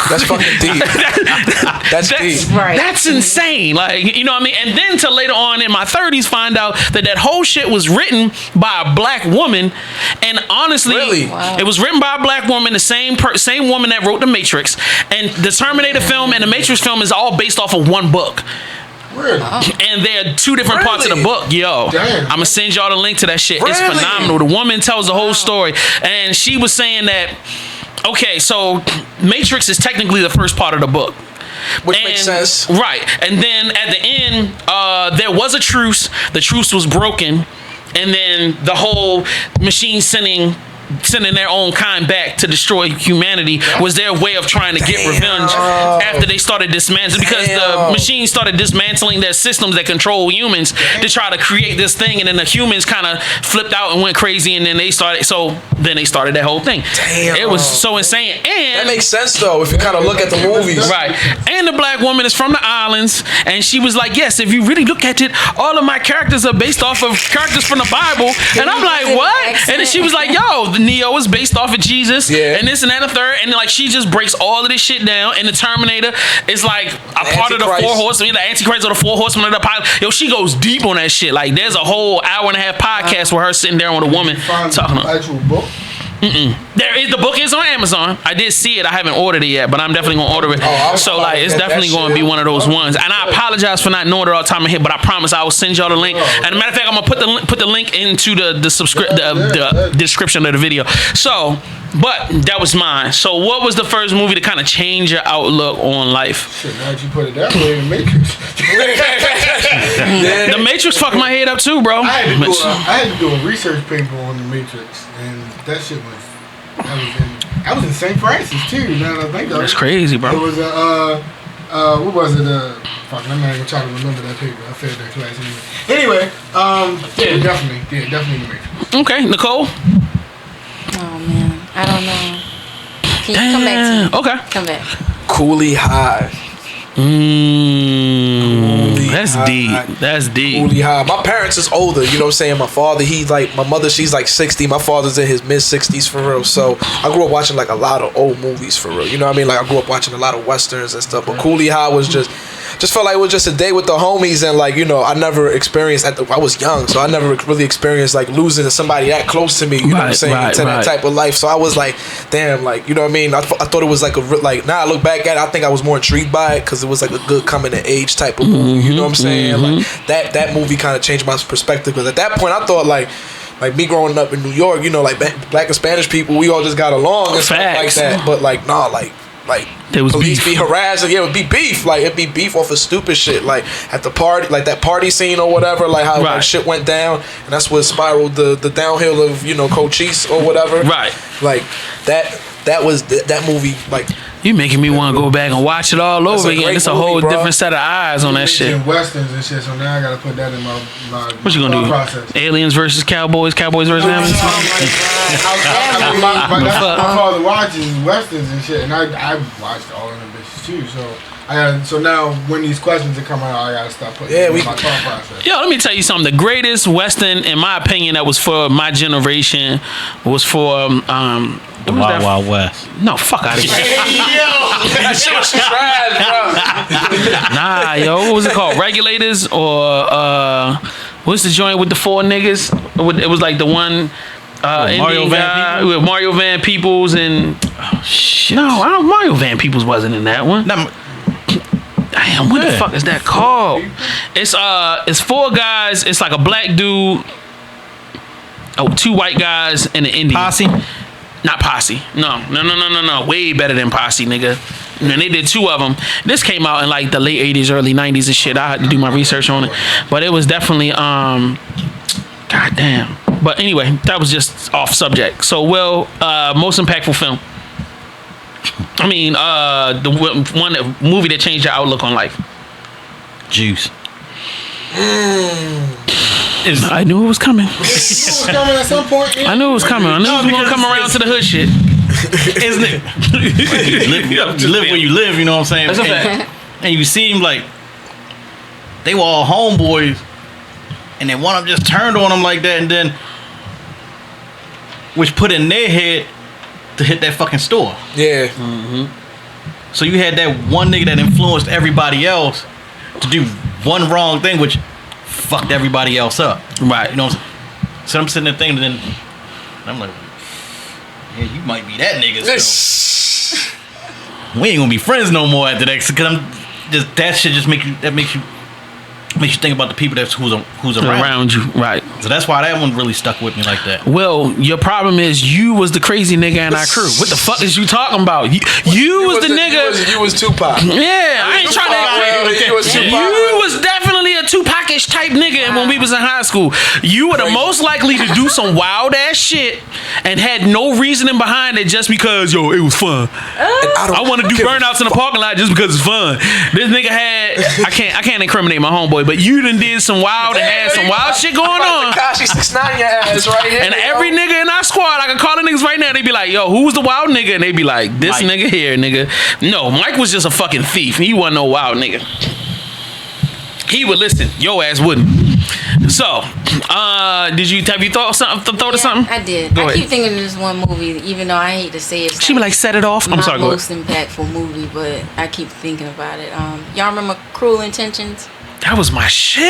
That's fucking deep. That's deep. Right. That's insane. Like, you know what I mean? And then to later on in my 30s find out that whole shit was written by a black woman. And honestly, Really? Wow. It was written by a black woman, the same woman that wrote The Matrix. And the Terminator film and the Matrix film is all based off of one book. Really? And there are two different parts of the Really? book. Yo, Damn. I'm gonna send y'all the link to that shit. It's Really? phenomenal. The woman tells the whole story. And she was saying that, okay, so Matrix is technically the first part of the book. Which makes sense. Right. And then at the end, there was a truce. The truce was broken. And then the whole machine sending their own kind back to destroy humanity was their way of trying to get revenge after they started dismantling, because the machines started dismantling their systems that control humans to try to create this thing, and then the humans kind of flipped out and went crazy, and then they started that whole thing. Damn. It was so insane. And That makes sense though if you kind of look at the movies. right. And the black woman is from the islands, and she was like, yes, if you really look at it, all of my characters are based off of characters from the Bible. And I'm like, what? And then she was like, yo, the Neo is based off of Jesus, and this and that and the third. And like, she just breaks all of this shit down. And the Terminator is like a part of the four horsemen, the Antichrist of the four horsemen of the Bible. Yo, she goes deep on that shit. Like, there's a whole hour-and-a-half podcast with her sitting there with a woman talking about actual book. the book is on Amazon. I did see it. I haven't ordered it yet, but I'm definitely gonna order it. So like, it's definitely gonna be one of those ones. And I apologize for not knowing it all the time in here, but I promise I will send y'all the link. And as a matter of fact, I'm gonna put the link into the description of the video. So, but that was mine. So, what was the first movie to kind of change your outlook on life? Shit, now that you put it that way, The Matrix. The Matrix fucked my head up too, bro. I had to do a research paper on The Matrix, and that shit was. I was in St. Francis too. Now that I think of it. That's crazy, bro. It was what was it? Fuck, I'm not even trying to remember that paper. I failed that class anyway. Yeah, definitely The Matrix. Okay, Nicole. Oh man, I don't know. Can you come back to me? Okay. Come back. Coolie High. That's deep. That's deep. Coolie High. My parents is older, you know what I'm saying? My father, he's like, my mother, she's like 60. My father's in his mid-60s for real. So I grew up watching like a lot of old movies for real. You know what I mean? Like I grew up watching a lot of westerns and stuff. But Coolie High was just felt like it was just a day with the homies, and like, you know, I never experienced I was young, so I never really experienced like losing somebody that close to me, you know what I'm saying, to that type of life. So I was like, damn, like, you know what I mean? I thought it was like now I look back at it, I think I was more intrigued by it because it was like a good coming of age type of movie, you know what I'm saying? Like that movie kind of changed my perspective, because at that point I thought like me growing up in New York, you know, like black and Spanish people, we all just got along and stuff like that. But like, nah, like there was police beef. be harassing. Yeah, it would be beef. Like it'd be beef off of stupid shit. Like at the party, like that party scene or whatever. Like how like, shit went down, and that's what spiraled the downhill of, you know, Cochise or whatever. Right. Like that was that movie. Like you making me want to go back and watch it all over again. It's a whole different set of eyes on that shit. Westerns and shit. So now I gotta put that in my what you gonna do? Process. Aliens versus Cowboys. Cowboys versus aliens. My father watches westerns and shit, and I watched all of them bitches too. So now when these questions are coming out, I gotta stop putting it in my thought process. Yo, let me tell you something. The greatest western, in my opinion, that was for my generation was for The Wild Wild West. No, fuck out of here. that shit was trash, bro. Nah, yo, what was it called? Regulators or what's the joint with the four niggas? It was like the one Mario Van with Mario Van Peebles and shit. No, Mario Van Peebles wasn't in that one. Damn, what the fuck is that called? It's four guys. It's like a black dude. Oh, two white guys and an Indian. Posse? Not Posse. No. Way better than Posse, nigga. And they did two of them. This came out in like the late 80s, early 90s and shit. I had to do my research on it. But it was definitely, goddamn. But anyway, that was just off subject. So, most impactful film. I mean, the movie that changed your outlook on life. Juice. I knew it was coming. It was coming at some point. I knew it was coming. I knew it was gonna come around to the hood shit. Isn't it? You live where you live, you know what I'm saying? And you seem like they were all homeboys, and then one of them just turned on them like that, and then which put in their head to hit that fucking store. Yeah. So you had that one nigga that influenced everybody else to do one wrong thing, which fucked everybody else up. Right. You know what I'm saying? So I'm sitting there thinking, and then I'm like, yeah, you might be that nigga. So we ain't gonna be friends no more after that. Cause I'm just that shit just makes you think about the people who's around you. Right. So that's why that one really stuck with me like that. Well, your problem is you was the crazy nigga in our crew. What the fuck is you talking about? You was the nigga. You was Tupac. Yeah, I ain't trying to. You was Tupac. You was definitely a Tupac-ish type nigga when we was in high school. You were the most likely to do some wild ass shit and had no reasoning behind it just because it was fun. I want to do burnouts in the parking lot just because it's fun. This nigga had I can't incriminate my homeboy, but you done did some wild and had some wild shit going on. Tekashi 6ix9ine your ass right here. And every nigga in our squad, I can call the niggas right now. They be like, "Yo, who's the wild nigga?" And they be like, "This Mike. Nigga here, nigga." No, Mike was just a fucking thief. He wasn't no wild nigga. He would listen. Your ass wouldn't. So, have you thought of something? I did. Go I ahead. keep thinking of this one movie, even though I hate to say it's She be like, "Set it off." I'm sorry. Go most ahead. impactful movie, but I keep thinking about it. Y'all remember Cruel Intentions? That was my shit.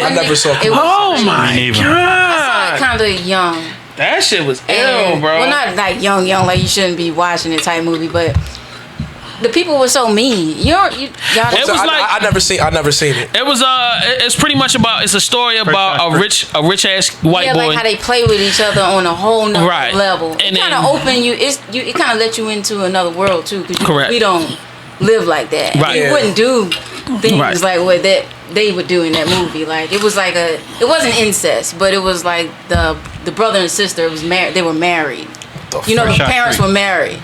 I never saw it. Oh my god. I saw it kind of young. That shit was ill, bro. Well, not like young, like you shouldn't be watching it type movie, but the people were so mean. Y'all. It was like I never seen it. It was it's pretty much about. It's a story about a rich ass white boy. Like how they play with each other on a whole nother level. And it kind of open you. It kind of let you into another world too. Cause we don't live like that. Right. You wouldn't do things like what that they would do in that movie. Like it was like it wasn't incest, but it was like the brother and sister was married. They were married. The parents were married.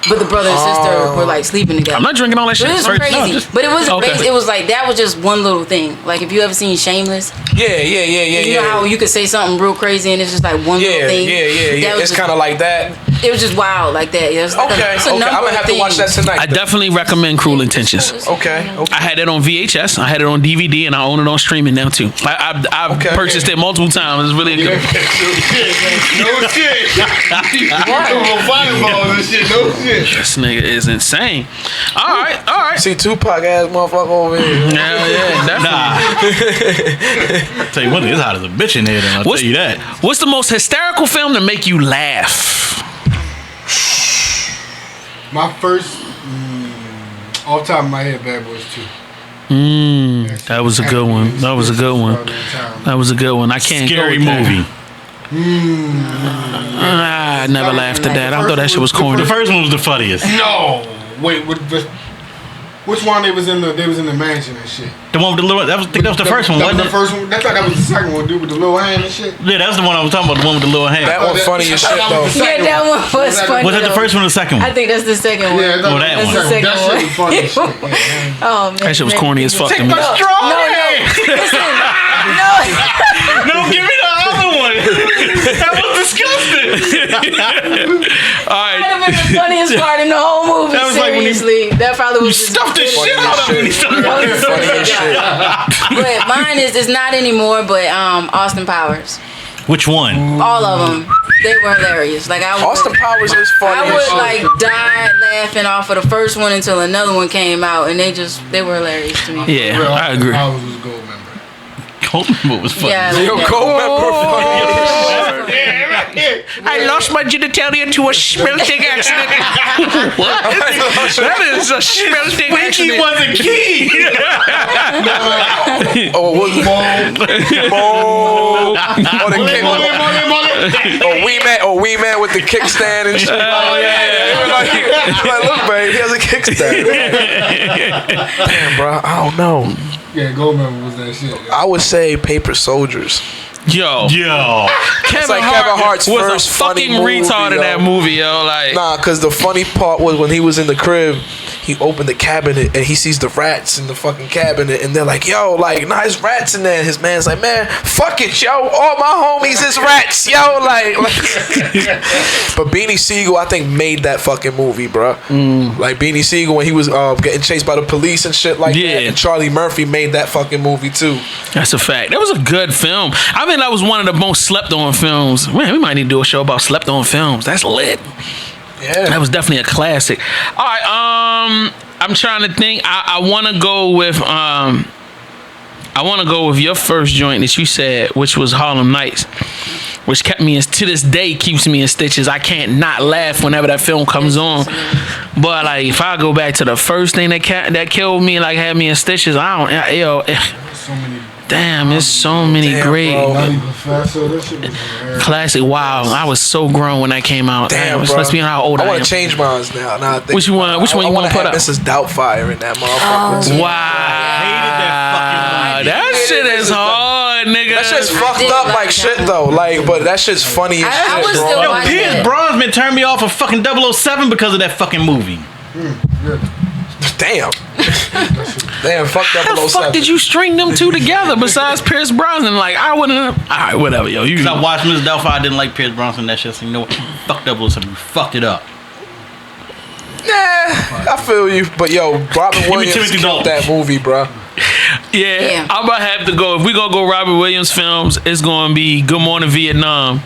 But the brother and sister were like sleeping together. I'm not drinking all that shit. It was crazy. But it was it was like that was just one little thing. Like if you ever seen Shameless. Yeah. You know how you could say something real crazy and it's just like one little thing. Yeah. It's kind of like that. It was just wild like that. It was like okay. I'm gonna have to watch that tonight. I definitely recommend Cruel Intentions. Okay. I had it on VHS. I had it on DVD, and I own it on streaming now too. I've purchased it multiple times. It's really a good. No shit. Fireballs and shit. No shit. This nigga is insane. All right. See Tupac ass motherfucker over here. Yeah, definitely. Tell you one thing, it's hot as a bitch in here. Then I'll tell you that. What's the most hysterical film to make you laugh? My first, off the top of my head, Bad Boys 2. That was a good one. That was a good one. I can't Scary go with movie. I never laughed at that. I thought that shit was corny. The first one was the funniest. No, wait. Which one they was in the mansion and shit? The one with the little. I think that was the first one. That was Wasn't the first one. I thought that was the second one, dude, with the little hand and shit. Yeah, that's the one I was talking about. The one with the little hand. That one funny as shit though. Yeah, that one was funny. Was that the first one or the second one? I think that's the second one. Yeah, that one. That's the second that shit was funny as shit. Yeah, Oh man, That shit was corny as fuck to me. No, listen, no. No, give me the other one. That was disgusting. All right. That would have been the funniest part in the whole movie. That was like when seriously, that probably was just Stuffed the shit out of me. But mine is not anymore. But Austin Powers, Which one? all of them, they were hilarious. Like Austin Powers is funny. I would like die laughing off of the first one until another one came out, and they were hilarious to me. Yeah, I agree. I was a gold member. Goldmember was funny. Yeah, Yo, like Goldmember. I lost my genitalia to a smelting accident. What? That is a smelting He accident. was a key. Oh, what? We man with the kickstand and shit. Oh yeah. Like, look, babe, he has a kickstand. Damn, bro, I don't know. Yeah, gold member was that shit. I would say Paper Soldiers. Yo, Kevin like Kevin Hart's was first a fucking funny movie, retard in yo. that movie, yo. Like, Nah, cause the funny part was when he was in the crib he opened the cabinet and he sees the rats in the fucking cabinet, and they're like, yo, like, nah, there's rats in there. And his man's like, man, fuck it, yo, all my homies is rats, yo, like but Beanie Siegel, I think, made that fucking movie, bro. Like Beanie Siegel, when he was getting chased by the police and shit like that, and Charlie Murphy made that fucking movie too. That's a fact. That was a good film. I mean, that was one of the most slept on films. Man, we might need to do a show about slept on films. That's lit. Yeah, that was definitely a classic. All right, I'm trying to think. I want to go with your first joint that you said, which was Harlem Nights, which kept me to this day keeps me in stitches. I can't not laugh whenever that film comes on. But like, if I go back to the first thing that killed me, like had me in stitches, I don't. So many. Damn, there's so many great classic. Wow, I was so grown when that came out. Damn, bro. Let's be how old I am. I want to change mine now. Nah, Which one you want to put up? Mrs. Doubtfire in that motherfucker. Wow, that shit is hard, nigga. That shit's fucked up like shit though. Like, but that shit's funny as shit, was bro. still Yo, watching Pierce it. Brosnan turned me off of fucking 007 because of that fucking movie. Damn. Damn, fuck How the 007. fuck did you string them two together besides Pierce Brosnan? Like, I wouldn't have. All right, whatever, yo. Because I watched Mrs. Doubtfire, I didn't like Pierce Brosnan, that shit, so you know what? Fuck 007, you fucked it up. Nah, I feel you. But yo, Robin Williams Timothy killed Dalton. that movie, bro. Yeah, I'm gonna have to go. If we gonna go Robert Williams films, it's gonna be Good Morning Vietnam.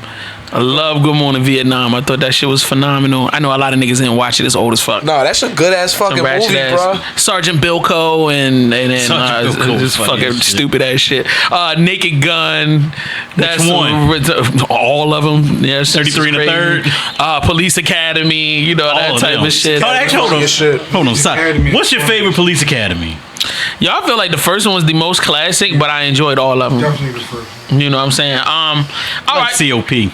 I love Good Morning Vietnam. I thought that shit was phenomenal. I know a lot of niggas didn't watch it. It's old as fuck. No, that's a good ass fucking movie, bro. Sergeant Bilko and Sergeant Bilko just was funny fucking as shit. stupid ass shit. Naked Gun. That's one? All of them. Yeah, 33 and a third. Police Academy. You know, that All of type them. of shit. Oh, actually, hold on. Shit. Hold on, stop. What's your favorite Police Academy? Yo, I feel like the first one was the most classic, but I enjoyed all of them. Definitely the first. You know what I'm saying? All right. COP.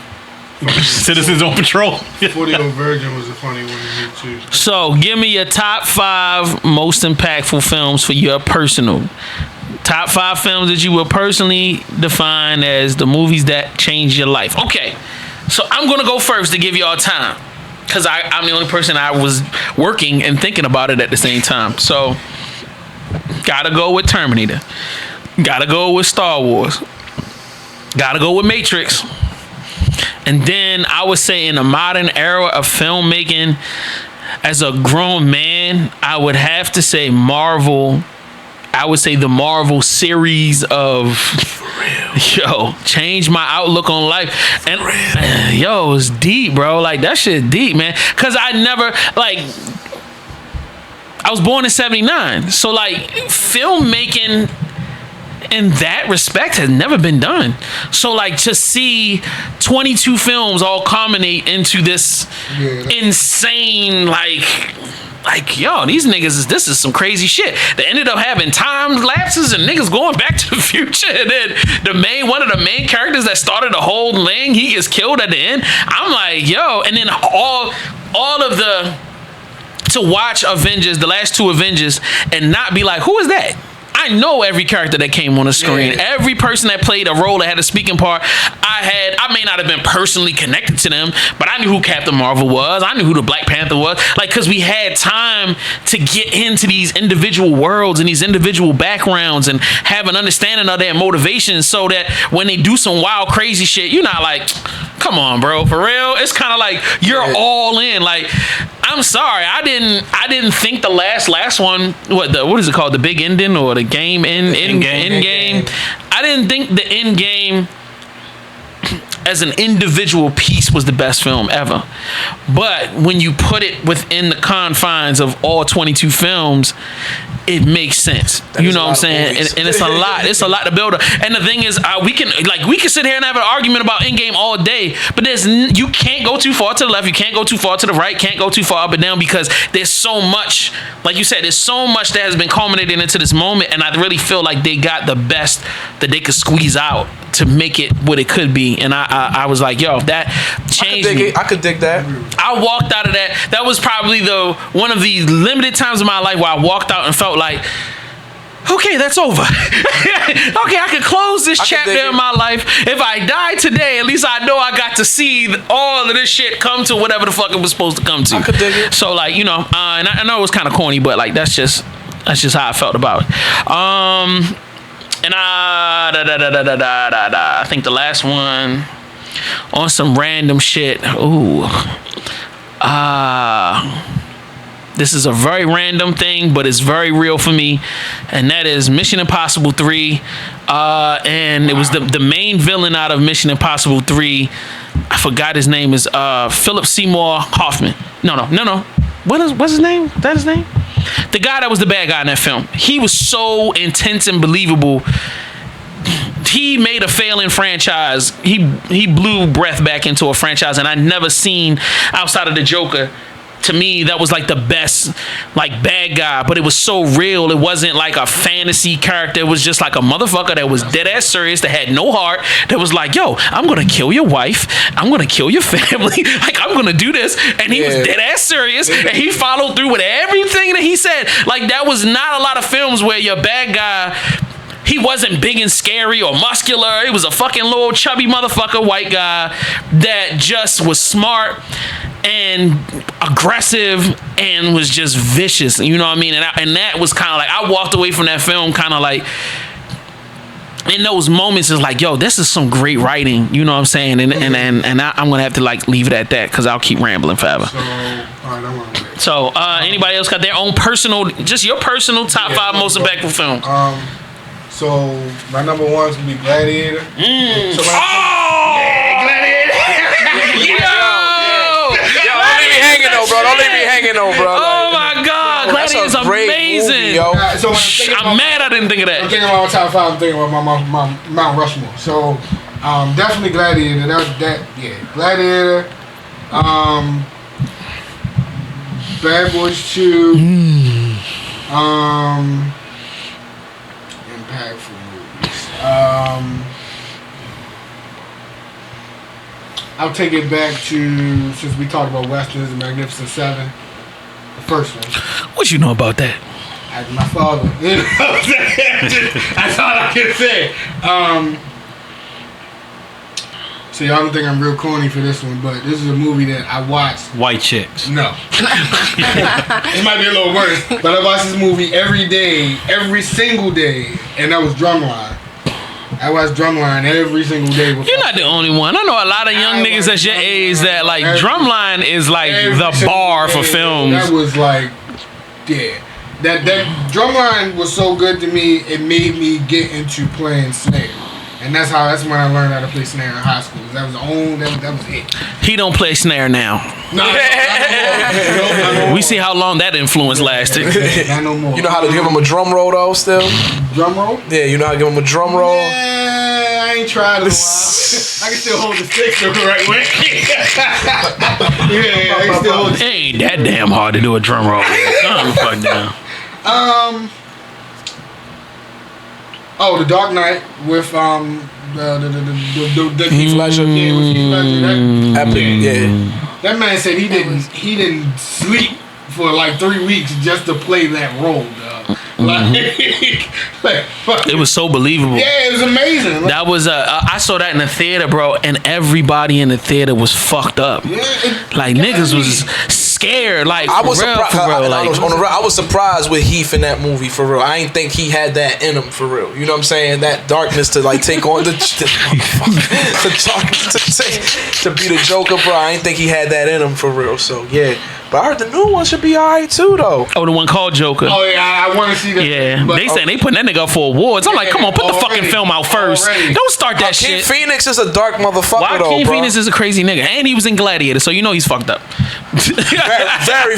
Citizens on Patrol. 40-Year-Old Virgin was a funny one to me too. So, give me your top 5 most impactful films for your personal. Top 5 films that you would personally define as the movies that changed your life. Okay, so I'm going to go first to give y'all time. Because I'm the only person I was working and thinking about it at the same time. So, gotta go with Terminator. Gotta go with Star Wars. Gotta go with Matrix. And then I would say in the modern era of filmmaking, as a grown man, I would have to say Marvel. I would say the Marvel series of, changed my outlook on life. And yo, it's deep, bro. Like, that shit deep, man. Cause I never, like, I was born in 79. So like, filmmaking in that respect has never been done. So like, to see 22 films all culminate into this insane, like yo, these niggas this is some crazy shit. They ended up having time lapses and niggas going back to the future, and then one of the main characters that started the whole thing, he gets killed at the end. I'm like, yo, and then all of the, to watch Avengers, the last 2 Avengers, and not be like, who is that? I know every character that came on the screen. Yeah. Every person that played a role that had a speaking part, I may not have been personally connected to them, but I knew who Captain Marvel was. I knew who the Black Panther was. Like, because we had time to get into these individual worlds and these individual backgrounds and have an understanding of their motivations, so that when they do some wild, crazy shit, you're not like, come on, bro, for real. It's kind of like you're all in. Like, I'm sorry, I didn't think the last one, what is it called, the big ending or the game end game. I didn't think the end game as an individual piece was the best film ever. But when you put it within the confines of all 22 films, it makes sense. You know what I'm saying? And it's a lot. It's a lot to build up. And the thing is, we can sit here and have an argument about Endgame all day, but you can't go too far to the left, you can't go too far to the right, can't go too far up and down, because there's so much, like you said, there's so much that has been culminating into this moment, and I really feel like they got the best that they could squeeze out to make it what it could be. And I was like, yo, that changed me. I could dig that. I walked out of that. That was probably one of the limited times in my life where I walked out and felt like, okay, okay, that's over. Okay, I can close this chapter in my life. If I die today, at least I know I got to see all of this shit come to whatever the fuck it was supposed to come to. I could dig it. So like, you know, and I know it was kind of corny, but like that's just how I felt about it. And I think the last one on some random shit. Ooh. This is a very random thing, but it's very real for me, and that is Mission Impossible 3. And it was the main villain out of Mission Impossible 3. I forgot his name is Philip Seymour Hoffman. No. What's his name? Is that his name? The guy that was the bad guy in that film. He was so intense and believable. He made a failing franchise. He blew breath back into a franchise, and I never seen outside of the Joker. To me, that was like the best, like, bad guy, but it was so real. It wasn't like a fantasy character. It was just like a motherfucker that was dead ass serious, that had no heart, that was like, yo, I'm gonna kill your wife, I'm gonna kill your family, like, I'm gonna do this. And he was dead ass serious, and he followed through with everything that he said. Like, that was not a lot of films where your bad guy, he wasn't big and scary or muscular. He was a fucking little chubby motherfucker, white guy that just was smart and aggressive and was just vicious. You know what I mean? And that was kind of like, I walked away from that film kind of like, in those moments, it's like, yo, this is some great writing. You know what I'm saying? And I'm going to have to like leave it at that because I'll keep rambling forever. So, anybody else got their own personal, just your personal top 5 most impactful films? So my number one's gonna be Gladiator. Gladiator! Don't leave me hanging though, bro. Oh my God, Gladiator's amazing. Movie, So I'm mad I didn't think of that. I'm thinking about my top 5. I'm thinking about my Mount Rushmore. So definitely Gladiator. Gladiator. Bad Boys 2. Impactful movies. I'll take it back to, since we talked about Westerns, The Magnificent Seven. The first one. What you know about that? My father. That's all I can say. So y'all don't think I'm real corny for this one, but this is a movie that I watched. White chicks. No. It might be a little worse, but I watched this movie every day, every single day, and that was Drumline. I watched Drumline every single day. You're not the only one. I know a lot of young niggas that's your age that like Drumline is like the bar for films. That was like, yeah. That Drumline was so good to me, it made me get into playing snare. And that's when I learned how to play snare in high school. That was it. He don't play snare now. No, we see how long that influence lasted. Not no more. You know how to give him a drum roll though still? Drum roll? Yeah, you know how to give him a drum roll? Yeah, I ain't tried in a while. I can still hold the stick the right way. Yeah, I can still hold the stick. It ain't that damn hard to do a drum roll. Calm the fuck down. The Dark Knight with the Heath Ledger. Yeah, with Heath Ledger. Yeah. That man said he didn't sleep for like 3 weeks just to play that role, dog. It was so believable. Yeah, it was amazing. That was I saw that in the theater, bro, and everybody in the theater was fucked up. Yeah, niggas was scared. Like, I was surprised. I was surprised with Heath in that movie for real. I ain't think he had that in him for real. You know what I'm saying? That darkness to like take on the to be the Joker, bro. I ain't think he had that in him for real. So yeah. But I heard the new one should be alright too, though. Oh, the one called Joker. Oh yeah, I want to see that. Yeah, they saying they putting that nigga up for awards. I'm like, come on, put the fucking film out first. Don't start that shit. Phoenix is a dark motherfucker, though, Joaquin bro. Phoenix is a crazy nigga, and he was in Gladiator, so you know he's fucked up. very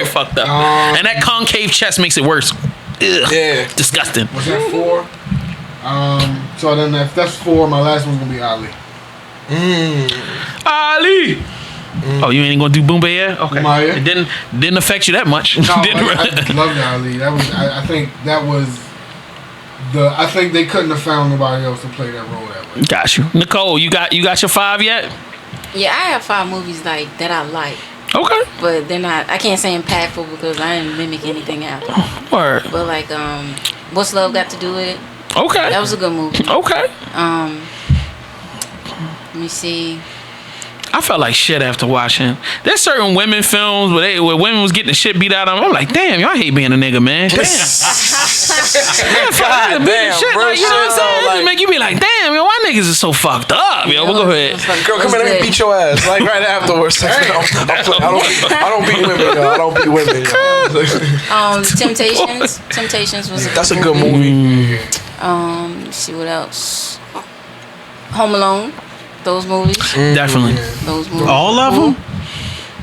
fucked up. And that concave chest makes it worse. Ugh. Yeah, Was disgusting. that 4? So then if that's 4, my last one's gonna be Ali. Ali. Oh, you ain't gonna do Boomba yet? Okay. Maya. It didn't affect you that much. No, I loved Ali. That was I think that was I think they couldn't have found nobody else to play that role that way. Got you, Nicole. You got your 5 yet? Yeah, I have 5 movies like that I like. Okay. But they're not. I can't say impactful because I didn't mimic anything after. Word. But like What's Love Got to Do with It? Okay. That was a good movie. Okay. Let me see. I felt like shit after watching. There's certain women films where women was getting the shit beat out of them. I'm like, damn, y'all hate being a nigga, man. Damn. God damn, shit, bro. like, you know what I'm saying? Like, It make you be like, damn, yo, why niggas is so fucked up, yo. But go ahead. girl, come here, let me beat your ass. Like right afterwards. I don't beat women, yo. I don't beat women, yo. Temptations. Temptations was. That's a good movie. Let's see what else. Home Alone. Those movies. Definitely. Those movies. All of them?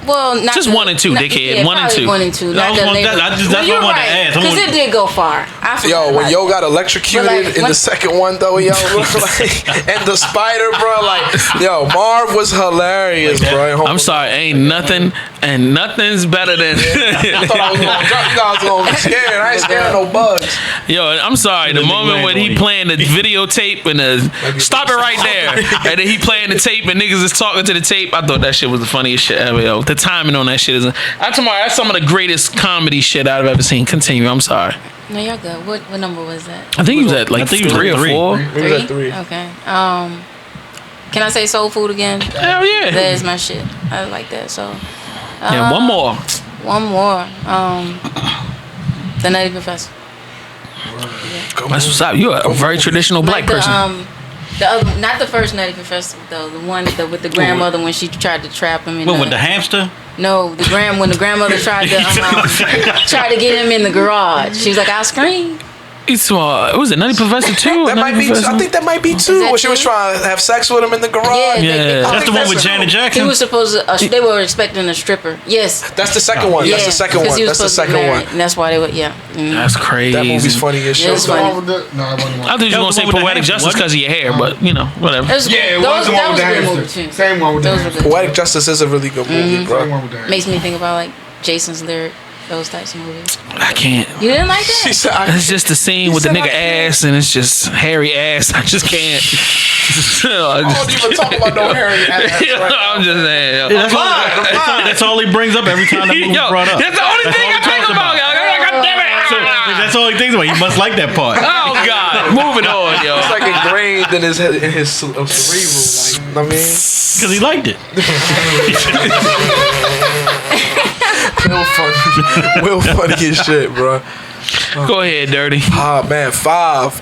Well, not Just 1 and 2, dickhead. Yeah, 1 and 2. 1 and 2. Not the later. That's what I wanted to ask. Because it did go far. Yo, when Yo got electrocuted in the second one, though, yo, like, and the spider, bro, like, yo, Marv was hilarious, bro. I'm sorry, ain't nothing, and nothing's better than. I thought I was gonna drop. You guys gonna be scared. I ain't scared of no bugs. Yo, I'm sorry. The moment when he playing the videotape and stop it right there, and then he playing the tape and niggas is talking to the tape. I thought that shit was the funniest shit ever. Yo, the timing on that shit is. That's some of the greatest comedy shit I've ever seen. Continue. I'm sorry. No, y'all good. What number was that? I think he was at like 3 or 4. We was at 3. Okay. Can I say Soul Food again? Hell yeah. That is my shit. I like that. So. Yeah, one more. One more. The Nutty Professor. That's what's up. You're a very traditional black person. The other, not the first Nutty Professor though. The one with the grandmother when she tried to trap him. What, with the hamster? No, when the grandmother tried to tried to get him in the garage. She was like, "I'll scream." It's was it Nutty Professor 2? That might be. I think that might be 2. When she was trying to have sex with him in the garage. Yeah. That's the one with Janet Jackson. He was supposed to. They were expecting a stripper. Yes. That's the second one. That's the second one. That's the second one. And that's why they were. Yeah. That's crazy. That movie's funny as shit. It's funny. No, it wasn't. I thought you were gonna say Poetic Justice because of your hair, but you know, whatever. Yeah, it was the one with the hamster. Same one with the hamster. Poetic Justice is a really good movie, bro. Same one with the hamster. Makes me think about like Jason's Lyric, those types of movies. I can't. You didn't like that? She said, It's just the scene with the nigga ass, and it's just hairy ass. I just can't. I don't even talk about no hairy ass. I'm just saying. That's all he brings up every time that movie brought up. That's the only thing I think about, y'all. God damn it. So, that's all he thinks about. He must like that part. Oh God. Moving on, yo. It's like ingrained in his cerebral. Like, I mean, Because he liked it. Will funny as shit, bro. Go ahead, Dirty. Ah man, 5.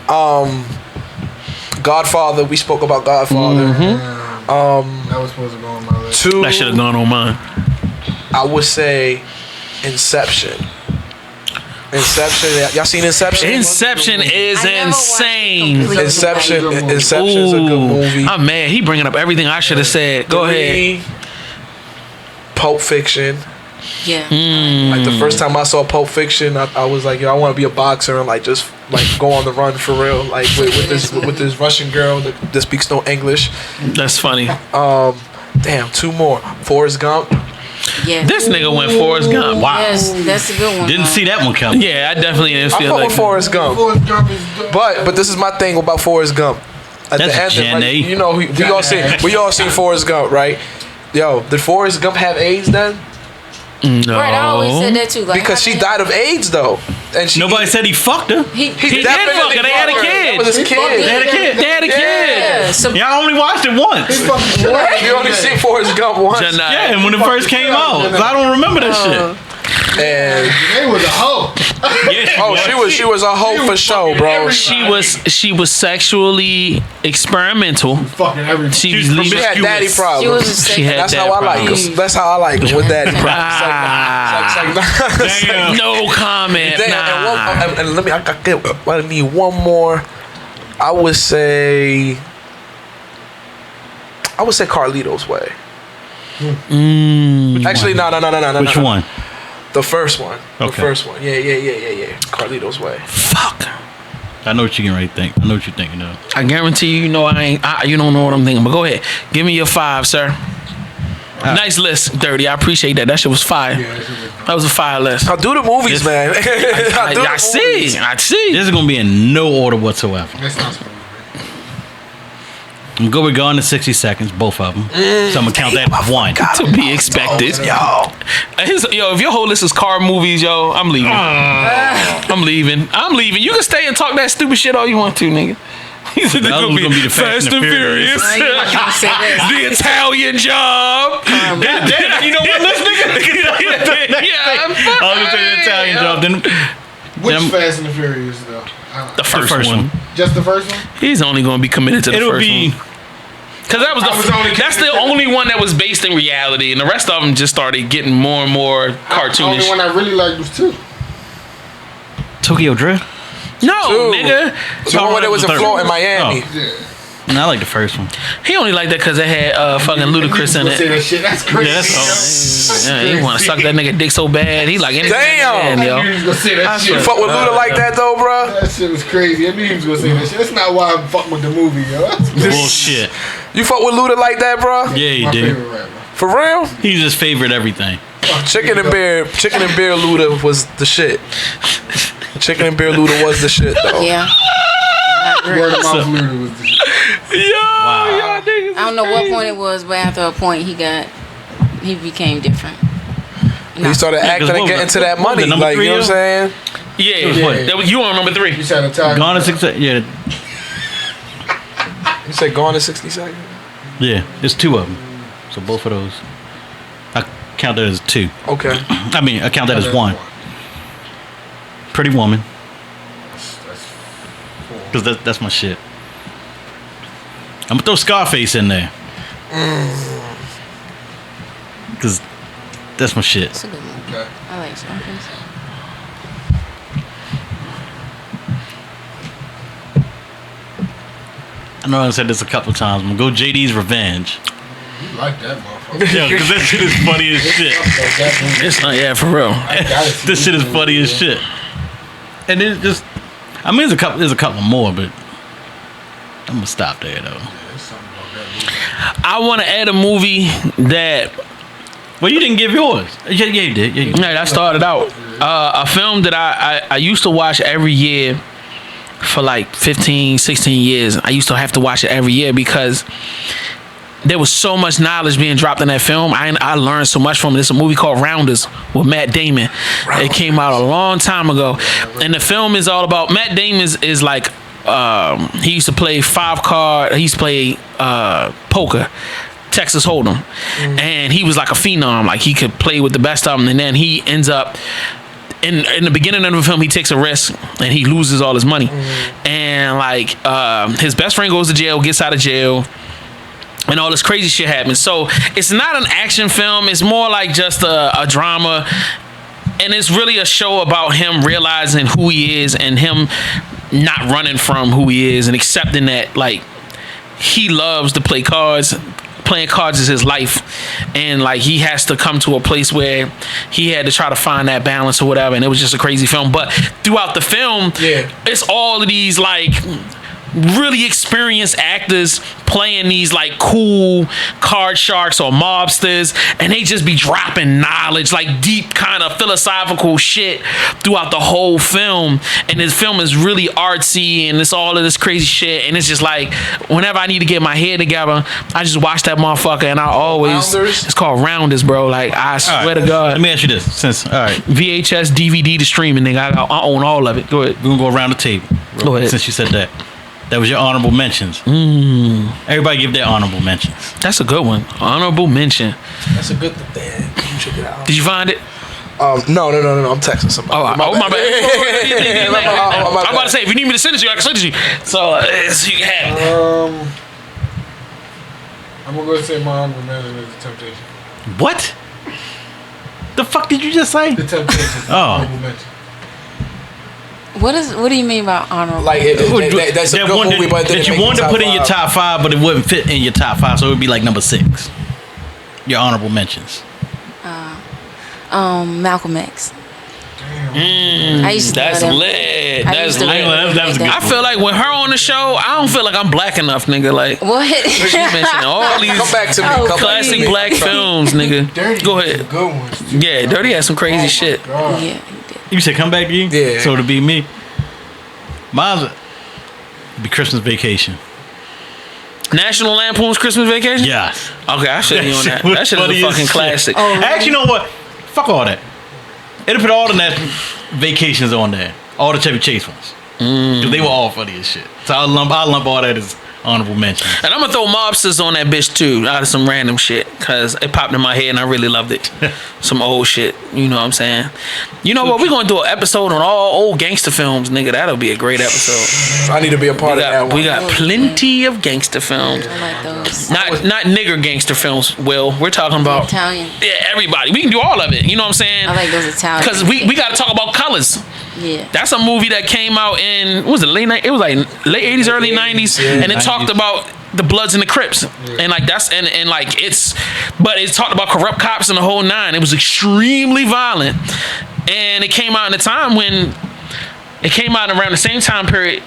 Godfather. We spoke about Godfather. That was supposed to go on my list. 2. That should have gone on mine. I would say Inception. Y'all seen Inception? Inception is I never watched insane. it. Inception is a good movie. I'm mad. He bringing up everything I should have said. Go ahead. 3, Pulp Fiction. Yeah. Like the first time I saw Pulp Fiction, I was like, yo, I want to be a boxer and like just like go on the run for real. Like with this Russian girl that speaks no English. That's funny. Damn, 2 more. Forrest Gump. Yeah. This nigga went Forrest Gump. Wow. Yes, that's a good one. Didn't see that one coming. Yeah, I definitely didn't I feel fuck like with Forrest Gump. Forrest Gump is dope. But this is my thing about Forrest Gump. At That's the end, Jenny. like, you know, we all seen Forrest Gump, right? Yo, did Forrest Gump have AIDS then? No. Right, I always said that too. Like, Because she died of AIDS though, and she Nobody said he fucked her. He did definitely fuck her. They had a fucked her. kid. That was his kid. They had a kid. They had a kid. Yeah. So, Y'all only watched it once. You only seen Forrest Gump once. Janai. Yeah, and when it first came out. 'Cause I don't remember that shit. And They was a hoe. Yeah, she was a hoe for sure, bro. She was sexually experimental. Fucking everything. She was She's She had daddy she problems. was a She had That's dad how I like problems. them. That's how I like them with daddy problems. Damn. No comment. Damn, Nah. and let me. I need one more. I would say Carlito's Way. Actually, no. Which one? The first one. The Okay. first one. Yeah. Carlito's Way. Fuck. I know what you're getting ready to think. I know what you're thinking of. I guarantee you, you know you don't know what I'm thinking. But go ahead, give me your 5, sir. Nice list, Dirty. I appreciate that. That shit was fire. That was a fire list. I do the movies, man. I I see. This is going to be in no order whatsoever. That's not supposed to I'm good with Gone in 60 Seconds, both of them. So I'm gonna count that as one. To be expected. Yo, if your whole list is car movies, yo, I'm leaving. I'm leaving. You can stay and talk that stupid shit all you want to, nigga. He said The other one's gonna be the Fast and Furious. The Italian Job. You know what, let's Yeah, I was gonna say the Italian Job. Then Which Fast and the Furious though? the first one. Just the first one? He's only going to be committed to the it'll first be. one. Because that's the only one that was based in reality, and the rest of them just started getting more and more cartoonish. The only one I really liked was 2. Tokyo Drift. No, Dude. nigga. The one that was in Florida in Miami. Yeah. No, I like the first one. He only liked that because it had fucking Ludacris in Say it. that shit. That's crazy. Yeah, he want to suck that nigga dick so bad. He like anything. Damn. Yo. I knew he was gonna say that shit. You fuck with Luda like that though, bro? That shit was crazy. I knew he was gonna say that shit. That's not why I fuck with the movie, yo. That's Bullshit. You fuck with Luda like that, bro? Yeah, he my did. favorite rapper. For real? He's his favorite everything. Chicken and beer Luda was the shit. Chicken and beer Luda was the shit though. Yeah. Word of mouth Luda was the shit. I don't know what point it was, but after a point, he became different. He started acting and getting to that money. number Like, you three, know what I'm saying? Yeah. That was, you on number 3. You said Italian. Gone in 60. Yeah, You said Gone in 60 seconds? yeah. There's 2 of them. So both of those. I count that as 2. Okay. I mean, I count that as 1. Pretty Woman. Because that's my shit. I'm gonna throw Scarface in there. Because that's my shit. That's a good one. Okay. I like Scarface. I know I said this a couple times. I'm gonna go JD's Revenge. You like that motherfucker. Yeah, because that shit is funny as shit. It's not, yeah, for real. This shit is funny as shit. And it's just, I mean, there's a couple more, but I'm gonna stop there though. I want to add a movie that. Well, you didn't give yours. Yeah, you did. Yeah, you did. Yeah, that started out. A film that I used to watch every year for like 15, 16 years. I used to have to watch it every year because there was so much knowledge being dropped in that film. I learned so much from it. It's a movie called Rounders with Matt Damon. It came out a long time ago. And the film is all about, Matt Damon is like, he used to play 5-card, he used to play poker, Texas Hold'em. And he was like a phenom. Like he could play with the best of them. And then he ends up, in the beginning of the film, he takes a risk and he loses all his money. And like his best friend goes to jail, gets out of jail, and all this crazy shit happens. So it's not an action film. It's more like just a drama. And it's really a show about him realizing who he is and him not running from who he is and accepting that, like, he loves to play cards. Playing cards is his life, and like he has to come to a place where he had to try to find that balance or whatever. And it was just a crazy film. But throughout the film, it's all of these like really experienced actors playing these like cool card sharks or mobsters, and they just be dropping knowledge, like deep kind of philosophical shit throughout the whole film. And this film is really artsy and it's all of this crazy shit, and it's just like whenever I need to get my head together, I just watch that motherfucker. And I always It's called Rounders, bro. Like I swear to God. Let me ask you this, since VHS, DVD to streaming, nigga. I own all of it. Go ahead. We're gonna go around the table. Go ahead. Since you said that. That was your honorable mentions. Everybody give their honorable mentions. That's a good one. Honorable mention. That's a good thing. You check it out. Did you find it? No. I'm texting somebody. Oh, my bad. My I'm about to say, if you need me to send it to you, I can send it to you. So you can have it. I'm gonna go say my honorable mention is The Temptation. What? The fuck did you just say? The Temptation. Honorable mention. What do you mean by honorable? Like that's a good movie, but that you wanted to put in your top 5, but it wouldn't fit in your top 5, so it would be like number 6. Your honorable mentions. Malcolm X. I used to That's love him. lit. I That's used to lit. love That was good. I feel like with her on the show, I don't feel like I'm black enough, nigga. Like What? she mentioned all these Come back to me. Oh, Come back to classic me. black films, nigga. Dirty. Go is ahead. some good ones. Too. Yeah, Dirty has some crazy shit. God. Yeah, he did. You said come back to you? Yeah. So it'll be me. Mine's be Christmas Vacation. National Lampoon's Christmas Vacation? Yes. Okay, I should be on that. That shit is funny a as fucking shit. classic. Oh, really? Actually, you know what? Fuck all that. It'll put all the national vacations on there. All the Chevy Chase ones. Because they were all funny as shit. So I'll lump all that as honorable mentions. And I'm gonna throw Mobsters on that bitch too, out of some random shit, cause it popped in my head and I really loved it. Some old shit, you know what I'm saying? You know what? We're gonna do an episode on all old gangster films, nigga. That'll be a great episode. I need to be a part of that one. We got plenty of gangster films. I like those. Not nigger gangster films, Will. We're talking about Italian. Yeah, everybody. We can do all of it. You know what I'm saying? I like those Italian. Because we got to talk about Colors. Yeah. That's a movie that came out in what was it late night? It was like late 80s, early 90s, and it talked about the Bloods and the Crips, and like that's and like but it talked about corrupt cops and the whole nine. It was extremely violent, and it came out in a time when it came out around the same time period.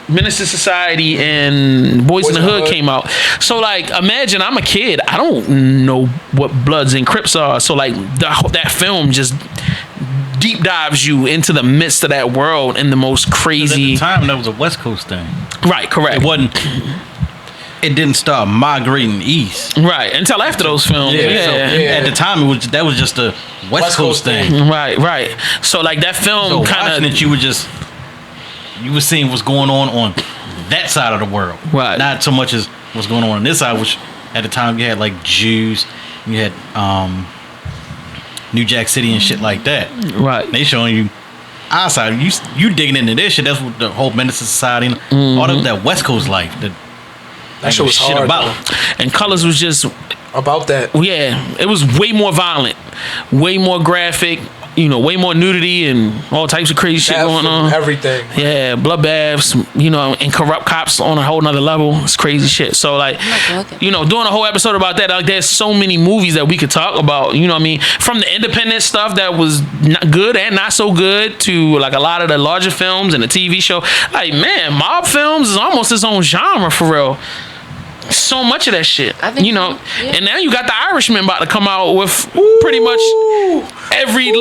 Menace Society and Boys in the Hood came out. So like, imagine I'm a kid. I don't know what Bloods and Crips are. So like, that film just deep dives you into the midst of that world in the most crazy. At the time, that was a West Coast thing. Right, correct. It didn't start migrating east. Right, until after those films. So at the time, that was just a West Coast thing. Right. So like that film kind of. You were seeing what's going on that side of the world. Right. Not so much as what's going on this side, which at the time you had like Jews, you had New Jack City and shit like that. Right. They showing you our side. You digging into this shit. That's what the whole Menace Society and all of that West Coast life. That shit was hard, about. And Colors was just about that. Yeah, it was way more violent, way more graphic. You know, way more nudity and all types of crazy shit going on. Everything. Yeah, bloodbaths, you know, and corrupt cops on a whole nother level. It's crazy shit. So, like, you know, doing a whole episode about that, like, there's so many movies that we could talk about, you know what I mean? From the independent stuff that was not good and not so good to, like, a lot of the larger films and the TV show. Like, man, mob films is almost its own genre, for real. So much of that shit, you know, and now you got the Irishman about to come out with pretty much every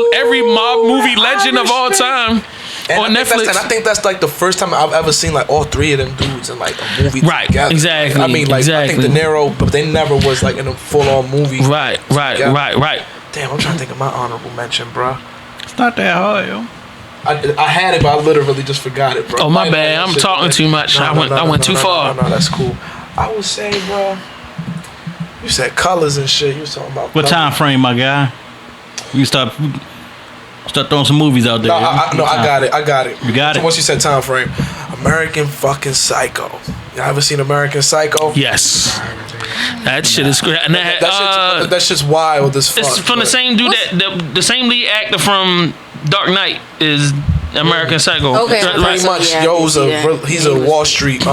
mob movie legend of all time on Netflix. And I think that's like the first time I've ever seen like all three of them dudes in like a movie together. Exactly. I mean, like I think De Niro, but they never was like in a full-on movie. Right. Damn, I'm trying to think of my honorable mention, bro. It's not that hard, yo. I had it, but I literally just forgot it, bro. Oh, my bad. I'm talking too much. I went too far. No, that's cool. I would say, bro, you said Colors and shit. You was talking about what time frame, my guy? You start throwing some movies out there. I got it. You got it? Once you said time frame, American fucking Psycho. Y'all ever seen American Psycho? Yes. That shit is great. And that shit's wild as fuck. It's from the same dude the same lead actor from Dark Knight is American Psycho. Okay. Pretty much, he's a Wall Street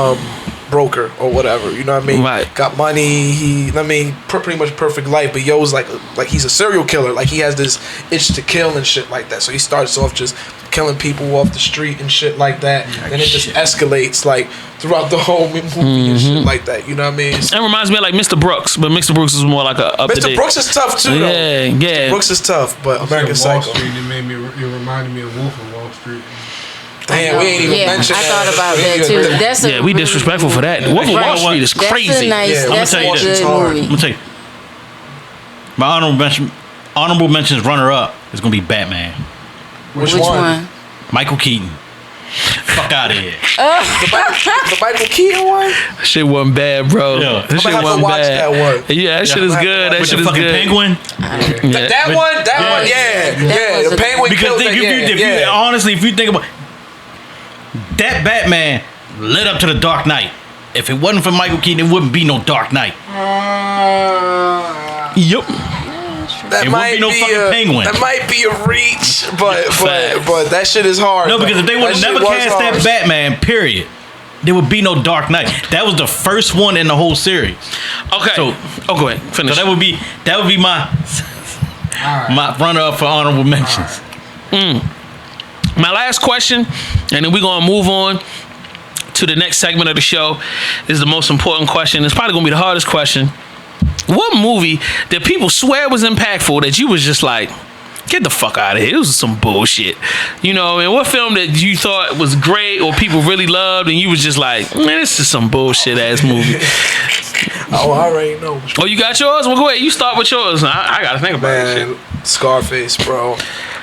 broker or whatever, you know what I mean? Right. Got money. Pretty much perfect life. But Yo's like he's a serial killer. Like he has this itch to kill and shit like that. So he starts off just killing people off the street and shit like that. Then it just escalates like throughout the whole movie and shit like that. You know what I mean? It reminds me of like Mr. Brooks, but Mr. Brooks is more like a up to date. Mr. Brooks is tough too, though. Yeah. Mr. Brooks is tough, but American Psycho. It reminded me of Wolf of Wall Street. Damn, we ain't even mentioned that. I thought about that too. We disrespectful for that. Wolf of Wall Street is crazy. That's a good movie. I'm gonna tell you, my honorable mentions runner up is gonna be Batman. Which one? Michael Keaton. Fuck out of here. The Michael Keaton one? Shit wasn't bad, bro. Yeah. That shit wasn't bad. Yeah, that shit is good. That shit is good. Penguin. That one, yeah. The Penguin. Because honestly, if you think about that, Batman led up to the Dark Knight. If it wasn't for Michael Keaton, it wouldn't be no Dark Knight. Yep. That might be a Penguin. That might be a reach, but that shit is hard. No, because if they would have never cast that Batman, period, there would be no Dark Knight. That was the first one in the whole series. Okay. So, go ahead. Finish. So that would be my runner up for honorable mentions. My last question, and then we're gonna move on to the next segment of the show. This is the most important question. It's probably gonna be the hardest question. What movie that people swear was impactful that you was just like, get the fuck out of here? It was some bullshit. You know, and what film that you thought was great or people really loved and you was just like, man, this is some bullshit ass movie. Oh, I already know. Oh, you got yours? Well, go ahead. You start with yours. I gotta think about this shit. Scarface, bro.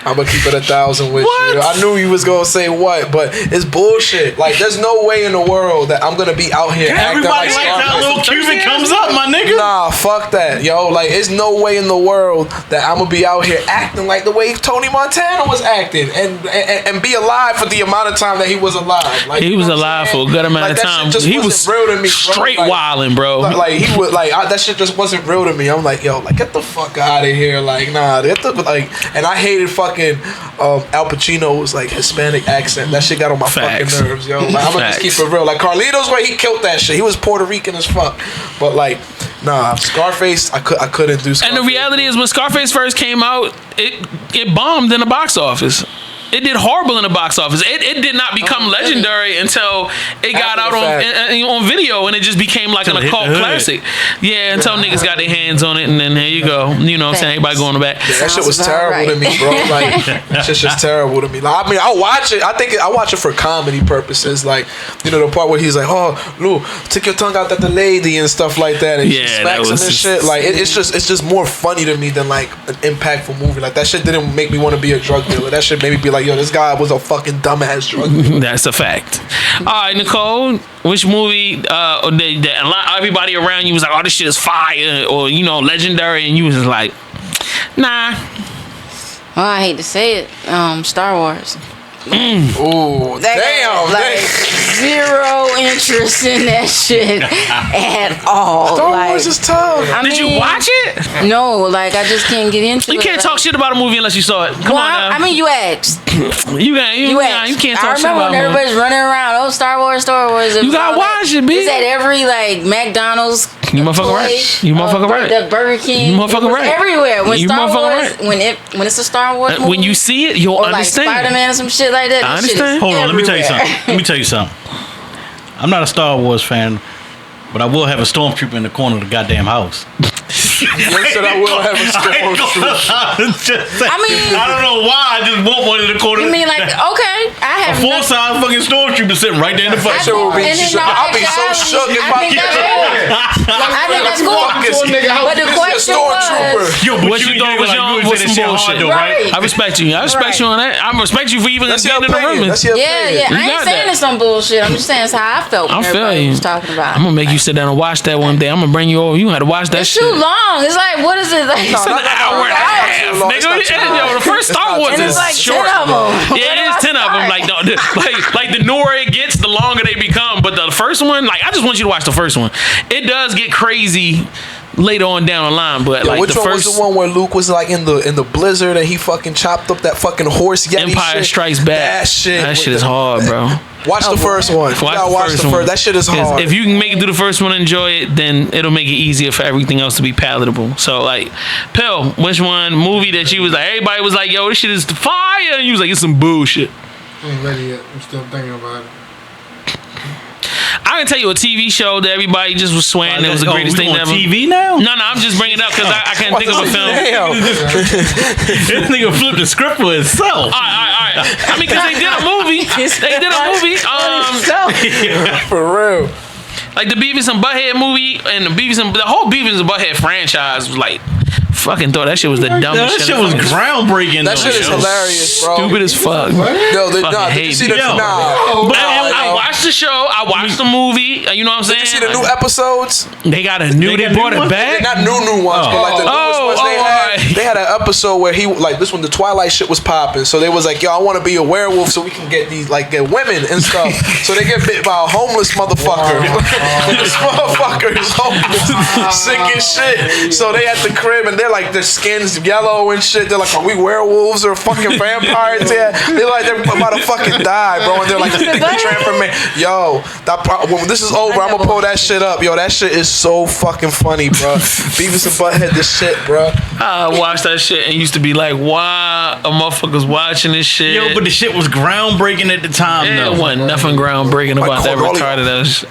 I'm gonna keep it 1,000 with What? you. I knew you was gonna say what, but it's bullshit. Like, there's no way in the world that I'm gonna be out here acting Everybody like likes Scarface. how little Cuban comes up, my nigga. Nah, fuck that, yo. Like, it's no way in the world that I'm gonna be out here acting like the way Tony Montana was acting and be alive for the amount of time that he was alive. Like, He was alive for a good amount of time. He was real to me, bro. straight Like, wilding, bro. Like he would that shit just wasn't real to me. I'm like, yo, like get the fuck out of here. Like, nah, get the and I hated fucking Al Pacino's like Hispanic accent. That shit got on my Facts. fucking nerves, yo. Like, I'm gonna just keep it real. Like Carlito's way, he killed that shit. He was Puerto Rican as fuck. But like, nah, Scarface, I couldn't do Scarface. And the reality is, when Scarface first came out, it bombed in the box office. It did horrible in the box office. It did not become legendary until it got out on video, and it just became like an occult classic. Yeah, until niggas got their hands on it, and then there you go. You know what I'm saying? Everybody going back. Yeah, that shit was terrible to me, bro. Like, that shit's just terrible to me. Like, I mean, I'll watch it. I think I watch it for comedy purposes. Like, you know, the part where he's like, "Oh, Lou, take your tongue out at the lady" and stuff like that, and he smacks him and shit. Like, it's just more funny to me than like an impactful movie. Like, that shit didn't make me want to be a drug dealer. That shit made me be like, yo, this guy was a fucking dumbass drug dealer. That's a fact. All right, Nicole, which movie everybody around you was like, oh, this shit is fire, or, you know, legendary, and you was just like, nah. Oh, I hate to say it. Star Wars. Ooh, damn. Like, zero interest in that shit at all. Star like, Wars is tough. I Did you mean, watch it? No, like I just can't get into it. You can't talk shit about a movie unless you saw it. Come on now. I mean, you asked. You can't talk shit I remember about when a movie. everybody's running around. Oh, Star Wars. You gotta watch it, bitch. It's at every like McDonald's. You motherfucker right. You motherfucker right. The Burger King. You motherfucker right. Everywhere. When You Star motherfucker Wars, right. when it's a Star Wars movie, When you see it, you'll or understand. like Spider-Man or some shit like that. I that shit is understand. Hold on, let me tell you everywhere. something. Let me tell you something. I'm not a Star Wars fan, but I will have a stormtrooper in the corner of the goddamn house. You said I will have a stormtrooper. I mean, I don't know why. I just want one in the corner. You mean like okay? I have a full-size fucking stormtrooper sitting right there in the front. I'll be so shook if I think that's cool. But the question was, Yo, What you thought was young was some bullshit. Right. I respect you. I respect you on that. I respect you for even getting in the room. Yeah. I ain't saying it's some bullshit. I'm just saying it's how I felt when I feel everybody you. was talking about I'm gonna make you sit down and watch that one day. I'm gonna bring you over. You had to watch that It's shit. too long. It's like, what is it? Like, It's an hour and a half, nigga. Yo, the first Star Wars and is it's like short. 10 of them. Yeah, it is 10 of them. Like the newer it gets, the longer they become. But the first one, like, I just want you to watch the first one. It does get crazy later on down the line, but like which the one first was the one where Luke was like in the blizzard and he fucking chopped up that fucking horse Yeti Empire shit? Strikes Back. That shit is hard, bro. Watch the first one. You gotta watch the first. That shit is hard. If you can make it through the first one and enjoy it, then it'll make it easier for everything else to be palatable. So like, Pill, which one movie that you was like, everybody was like, yo, this shit is fire, and you was like, it's some bullshit. I ain't ready yet. I'm still thinking about it. I can tell you a TV show that everybody just was swearing that was the greatest thing ever. TV now? No, I'm just bringing it up because I can't think of a film. This nigga flipped the script for himself. All right. I mean, because they did a movie. For real. Like the Beavis and Butthead movie and the whole Beavis and Butthead franchise was like, fucking thought that shit was the dumbest That shit was groundbreaking. That shit is hilarious, bro. Stupid as fuck. Yo, did you see the I watched the show. I watched the movie. You know what I'm saying? Did you see the new episodes? They got a new. They brought it back. Not new ones, but like the newest ones they had. They had an episode where he like this one. The Twilight shit was popping, so they was like, yo, I want to be a werewolf so we can get these get women and stuff. So they get bit by a homeless motherfucker. This motherfucker is homeless, sick as shit. So they at the crib and they're like their skin's yellow and shit. They're like, are we werewolves or fucking vampires? Yeah, they're about to fucking die, bro. And they're like, transformation. Yo, when this is over, I'm gonna pull that shit up. Yo, that shit is so fucking funny, bro. Beavis and Butthead, this shit, bro. I watched that shit and used to be like, why a motherfuckers watching this shit? Yo, but the shit was groundbreaking at the time, though. It wasn't nothing groundbreaking about that retarded ass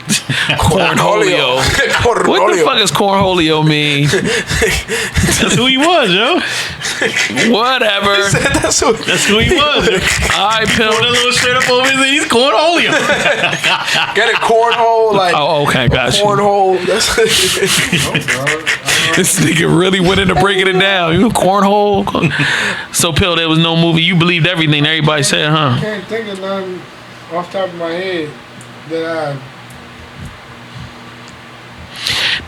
Cornholio. What the fuck does Cornholio mean? That's who he was, yo. Whatever. That's who he was. All right, Pill. Put a little straight up over his head. He's cornhole. Get it, cornhole, like. Oh, okay, gotcha. Cornhole. That's This nigga really went into breaking it down. You know, cornhole. So, Pill, there was no movie. You believed everything everybody said, huh? I can't think of none off the top of my head that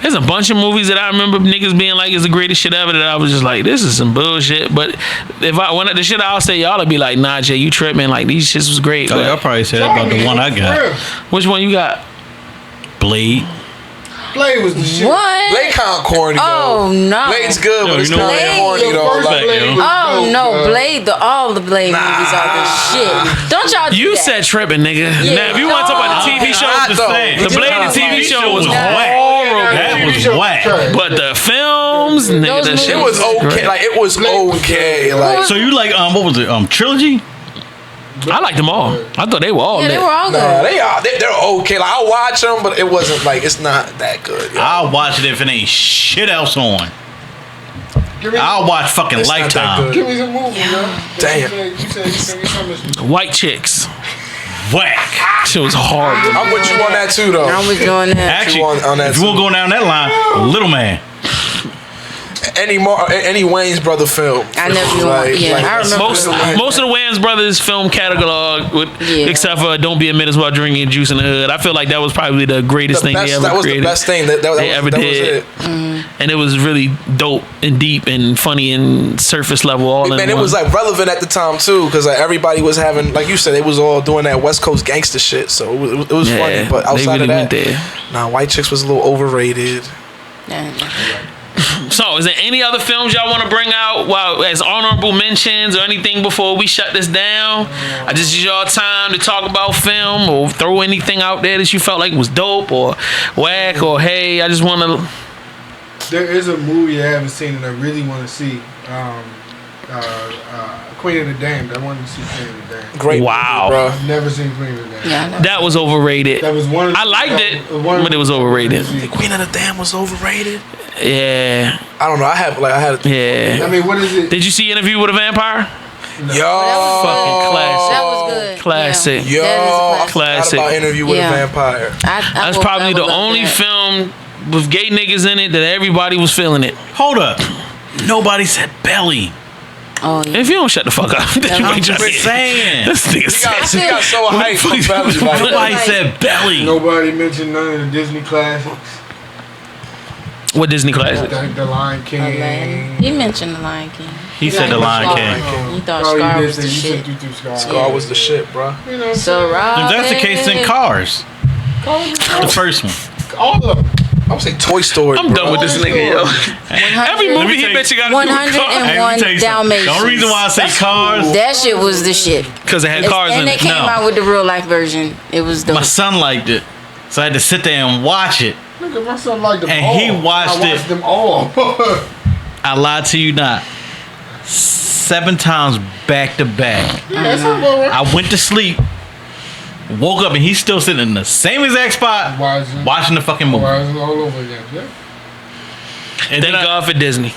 There's a bunch of movies that I remember niggas being like is the greatest shit ever that I was just like, this is some bullshit. But if I went at the shit, I'll say y'all would be like, nah, Jay, you tripping. Like, these shits was great. Y'all probably said that about the one I got. Which one you got? Blade. Blade was the shit. What? Blade kind of corny though. Oh no. Blade's good, but it's kind of Blade. corny though. Like, Oh no, Blade! All the Blade movies are the shit. Don't y'all? You do said tripping, nigga. Yeah. Now, if you want to talk about the TV show, the Blade the TV show was horrible. That was whack. But the films, nigga, that shit it was okay. Like it was okay. Like So you like what was it? Trilogy? I liked them all. I thought they were all Yeah, lit. they were all good. nah, they're okay. Like I'll watch them, but it wasn't like it's not that good. Yo. I'll watch it if it ain't shit else on. I'll watch fucking It's not that Lifetime. good. Give me some movie, man. Damn. You said something. White chicks. Whack. Shit was horrible. I'm with you on that too, though. I was doing that. Actually, on that if you want to go down that line, Little Man. Any Wayne's brother film. I never knew. I remember. Most of the Wayans brothers film catalog, except for "Don't Be a Menace While Drinking Juice in the Hood." I feel like that was probably the greatest thing they ever That was created. the best thing they ever did. And it was really dope and deep and funny and surface level all in And it one. was like relevant at the time too, because like everybody was having, like you said, they was all doing that West Coast gangster shit. So it was funny. But outside they really of that, went there. nah, White Chicks was a little overrated. So, is there any other films y'all want to bring out as honorable mentions or anything before we shut this down? I just use y'all time to talk about film or throw anything out there that you felt like was dope or whack or hey, I just want to. There is a movie I haven't seen and I really want to see. Queen of the Damned. I wanted to see Queen of the Damned. Great Wow. movie, bro. I've never seen Queen of the Damned. Yeah, I know. That was overrated. That was one. I liked it, but it was overrated. Queen of the Damned was overrated. Yeah, I don't know. I had. yeah. I mean, what is it? Did you see Interview with a Vampire? Yo, Fucking classic. That was good. Classic. Yeah. yo, That is a I forgot classic. about Interview with Yeah. a Vampire. That's probably the only film with gay niggas in it that everybody was feeling it. Hold up. Nobody said belly. Oh, yeah. If you don't shut the fuck up, then you I'm ain't just just saying. This nigga He got so hyped from Belly. Like, Nobody said belly. Nobody mentioned none of the Disney classics. What Disney classic? The Lion King. He mentioned the Lion King. He said the Lion King. You thought Oh, Scar you did was say the you shit. said you threw Scar. Scar was the shit, bro. You know what I'm So If that's the case, then Cars. The first one. all of them. I would say Toy Story. I'm done with this nigga, yo. Every movie he tell bet you gotta 101 Hey, let me tell you something. Dalmatians. The only reason why I say Cars, That shit was the shit. because it had cars And in they it. came No. out with the real life version. It was dope. my son liked it. So I had to sit there and watch it. Nigga, my son liked them And all. he watched I it. watched them all. I lied to you not. 7 times back to back. Yeah, that's all right. I went to sleep, woke up, and he's still sitting in the same exact spot watching the fucking movie. All over again. Yeah. And Thank then, God for Disney.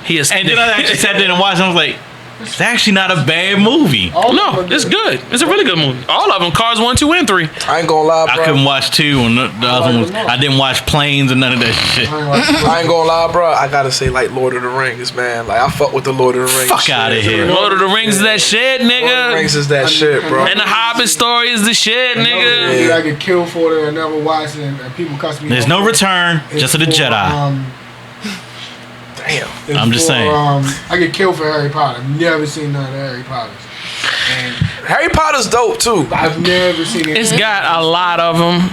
He is. and then I actually sat there and watched, and I was like, it's actually not a bad movie. No, it's good. It's a really good movie. All of them. Cars 1, 2, and 3. I ain't gonna lie, bro. I couldn't watch 2, and the other one was, I didn't watch Planes and none of that shit. I ain't gonna lie, bro. I gotta say, like, Lord of the Rings, man. Like, I fuck with the Lord of the Rings. Fuck shit. outta here. Lord of the Rings is that shit, Lord of the nigga. Rings is that shit, bro. And the Hobbit story is the shit, nigga. I get killed for it. I never watched it. And people cuss me. There's off. no return, It's just to the for, Jedi. Damn. it's I'm just for, saying. I get killed for Harry Potter. I've never seen none of the Harry Potters. And Harry Potter's dope, too. I've never seen it. It's got a lot of them,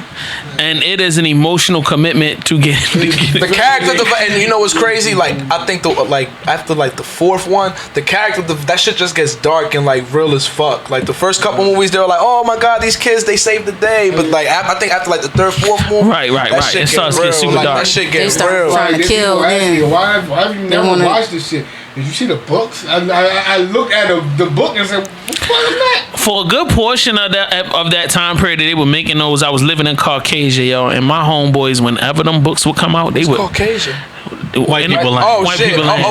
and it is an emotional commitment to get. The character, and you know what's crazy? Like, I think after the fourth one, the character, that shit just gets dark and like real as fuck. Like the first couple movies, they were like, oh my god, these kids, they saved the day. But like, I think after like the third, fourth movie, Right. shit It starts to get super like, dark. That shit They gets start real. trying to Then kill people ask me, them. why have you never watched this shit? Did you see the books? I looked at the book and said, what the fuck is that? For a good portion of that time period that they were making those, I was living in Caucasia, yo, and my homeboys, whenever them books would come out, they would. Caucasian. White people line. Oh White shit. people line.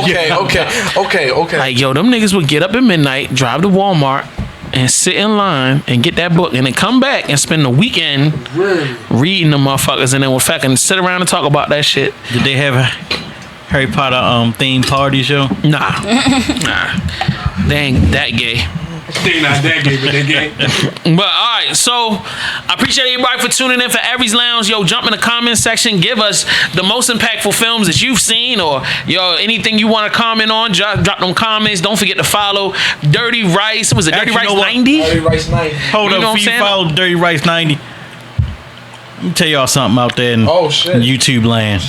Okay. Like, yo, them niggas would get up at midnight, drive to Walmart, and sit in line and get that book, and then come back and spend the weekend reading the motherfuckers, and then would fucking sit around and talk about that shit. Did they have a Harry Potter themed party show? Nah. They ain't that gay. They not that gay, but they gay. But all right, so I appreciate everybody for tuning in for Aries Lounge. Yo, jump in the comment section, give us the most impactful films that you've seen, or yo, anything you want to comment on. Drop them comments. Don't forget to follow Dirty Rice. Was it Dirty Rice 90? Dirty Rice 90. Hold up, before you follow Dirty Rice 90. Let me tell y'all something out there in YouTube land.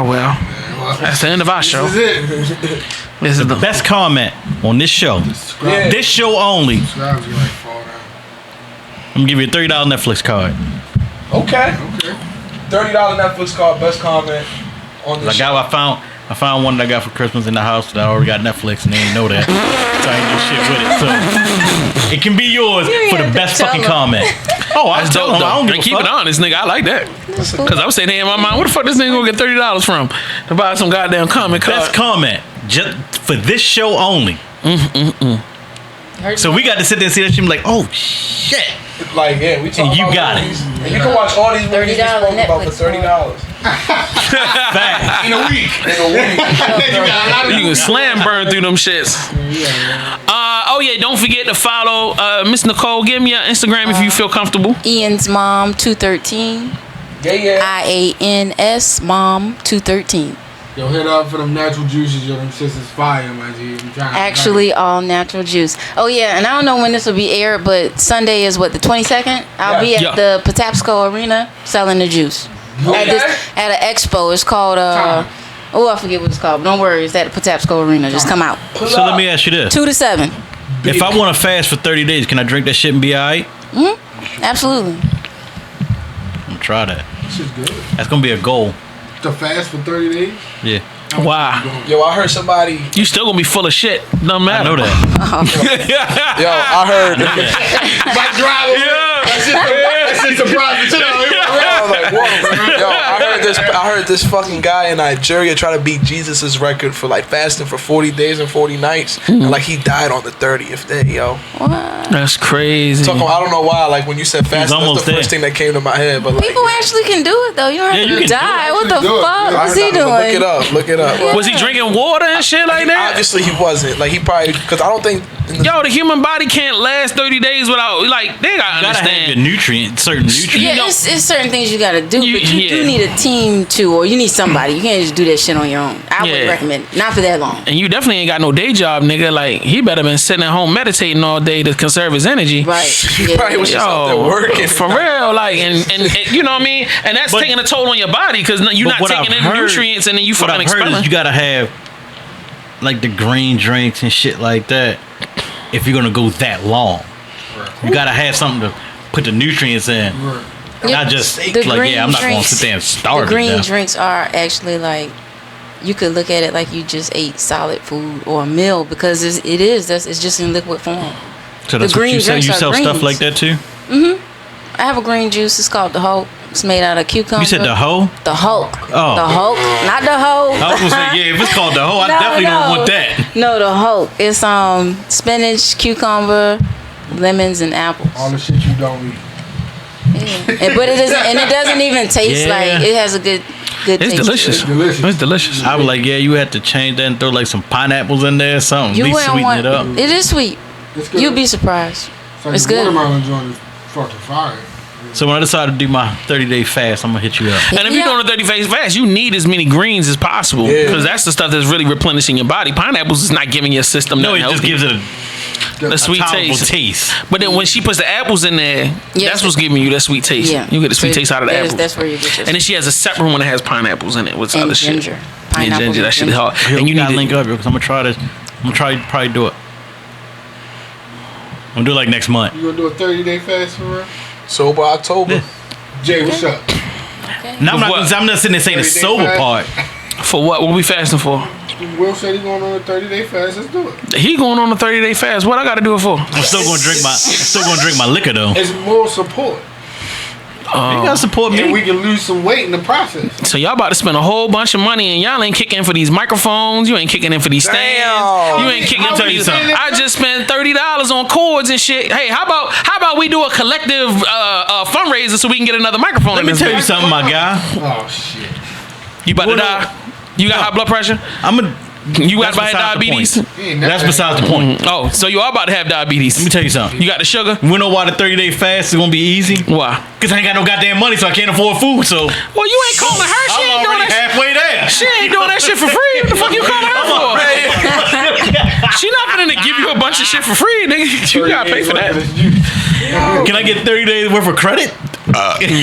Well, that's the end of our show. This is it. This is The best comment on this show. This show only. I'm gonna give you a $30 Netflix card. Okay. $30 Netflix card. Best comment on the show. I found one that I got for Christmas in the house that I already got Netflix and they didn't know that. So I ain't do shit with it. So it can be yours for the best fucking comment. Oh, I told them. I don't give a keep fuck. it honest, nigga. I like that. Because I was saying in my mind, where the fuck this nigga gonna get $30 from to buy some goddamn comment card? Best comment just for this show only. So we got to sit there and see that shit and be like, oh shit. Like, yeah, we talking And you about got movies. it. And you can watch all these movies we $30 spoke about for $30. Fact. In a week. You can slam burn through them shits. Oh yeah, don't forget to follow Miss Nicole. Give me your Instagram if you feel comfortable. Ian's mom 213. Yeah. IANS mom 213. Yo, hit up for them natural juices. Yo, them shits is fire, my G. I'm trying Actually, all natural juice. Oh yeah, and I don't know when this will be aired, but Sunday is what, the 22nd. I'll be at the Patapsco Arena selling the juice at an expo. It's called I forget what it's called. But don't worry, it's at the Patapsco Arena. Just come out. So let me ask you this: 2 to 7. if I want to fast for 30 days, can I drink that shit and be alright? Absolutely. I'm gonna try that. This is good. That's gonna be a goal. To fast for 30 days? Yeah. Wow. Yo, I heard somebody. You still gonna be full of shit. Doesn't matter. I know that. Yo, I heard. My driver. That shit surprised me too. I was like, whoa. Yo, I heard this fucking guy in Nigeria try to beat Jesus' record for like fasting for 40 days and 40 nights. And like he died on the 30th day, yo. What? That's crazy. I don't know why, like when you said fasting, that's the first thing that came to my head. But like, People actually can do it though. You don't have to die. What the fuck Yeah, is he doing? Look it up. Was he drinking water and shit like that? Obviously he wasn't. Like he probably, because I don't think. Yo, the human body can't last 30 days without, like, they gotta You gotta have understand. your certain nutrients. Yeah, it's certain things you gotta do, but you do need a team too, or you need somebody. You can't just do that shit on your own. I would recommend not for that long. And you definitely ain't got no day job, nigga. Like, he better been sitting at home meditating all day to conserve his energy. Right. He probably was just out there working. For real, like, and you know what I mean? And that's taking a toll on your body because you're not taking in nutrients and then you fucking expelling. You gotta have like the green drinks and shit like that if you're gonna go that long. You gotta have something to put the nutrients in. Not just like, I'm not gonna sit there and starve. The green drinks are actually like, you could look at it like you just ate solid food or a meal because it's just in liquid form. So that's what you sell. You sell stuff like that too? I have a green juice. It's called the Hulk. It's made out of cucumber. You said the hoe? The Hulk. Oh. The Hulk. Not the hoe. I was gonna say, if it's called the hoe, I definitely don't want that. No, the Hulk. It's spinach, cucumber, lemons, and apples. All the shit you don't eat. Yeah. But it doesn't even taste like it has a good It's taste. delicious. It's delicious. It's delicious. I was like, you had to change that and throw like some pineapples in there or something. You At least wouldn't sweeten want it up. It is sweet. It's good. You'll be surprised. It's The good. watermelon joint is fucking fire. So when I decide to do my 30-day fast, I'm gonna hit you up. And if you're doing a 30 days fast, you need as many greens as possible because that's the stuff that's really replenishing your body. Pineapples is not giving your system No, it nothing just gives it the sweet taste. But then when she puts the apples in there, that's what's giving you that sweet taste. Yeah. You get the sweet taste out of the apples. That's where you get your And then she has a separate one that has pineapples in it with and other ginger. shit. Pineapple And ginger, that shit is hard. And you need gotta to link up because I'm gonna try this. I'm gonna probably do it. I'm gonna do it like next month. You gonna do a 30-day fast for real? Sober October. Yeah. Jay, what's up? Now I'm not sitting there saying the 30-day sober fast? part. For what? What we fasting for? Will said he going on a 30-day fast. Let's do it. He going on a 30-day fast. What I got to do it for? I'm still gonna drink my liquor though. It's more support. You gotta support me. And we can lose some weight in the process. So y'all about to spend a whole bunch of money and y'all ain't kicking in for these microphones. You ain't kicking in for these stands. Damn. You ain't kicking in for tell you these. something. I just spent $30 on cords and shit. Hey, how about we do a collective fundraiser so we can get another microphone? Let me tell you something, my guy. Oh shit. You about to die? You got high blood pressure? You got diabetes? That's besides the point. Oh, so you are about to have diabetes. Let me tell you something. You got the sugar? You know why the 30-day fast is gonna be easy? Why? Cause I ain't got no goddamn money, so I can't afford food. So Well, you ain't calling her. She I'm ain't doing already that. halfway there. She ain't doing that shit for free. What the fuck you calling her for? She not gonna give you a bunch of shit for free, nigga. You gotta pay for that. Can I get 30 days worth of credit?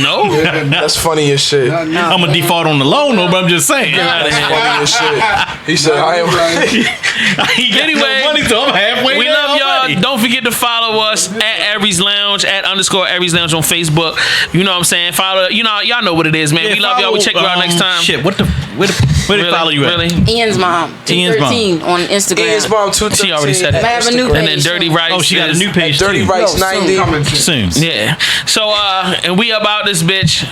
No. That's funny as shit. I'm gonna default on the loan, though, but I'm just saying. That's funny as shit. He said, I am. I ain't got Anyway, no money, so I'm halfway We there love already. y'all. Don't forget to follow us at Aries Lounge, at _Aries Lounge on Facebook. You know what I'm saying? Follow. You know, y'all know what it is, man. Yeah, we love y'all. We check you out next time. Shit, where they follow you at? Really? Ian's mom, Ian's mom. 213 on Instagram. Ian's mom 213. She already said at it. I have a new Instagram. page. And then Dirty Rights. Oh, she got a is- new page Dirty too. Rights No, soon. 90. Coming Soon. Yeah. So and we about this bitch.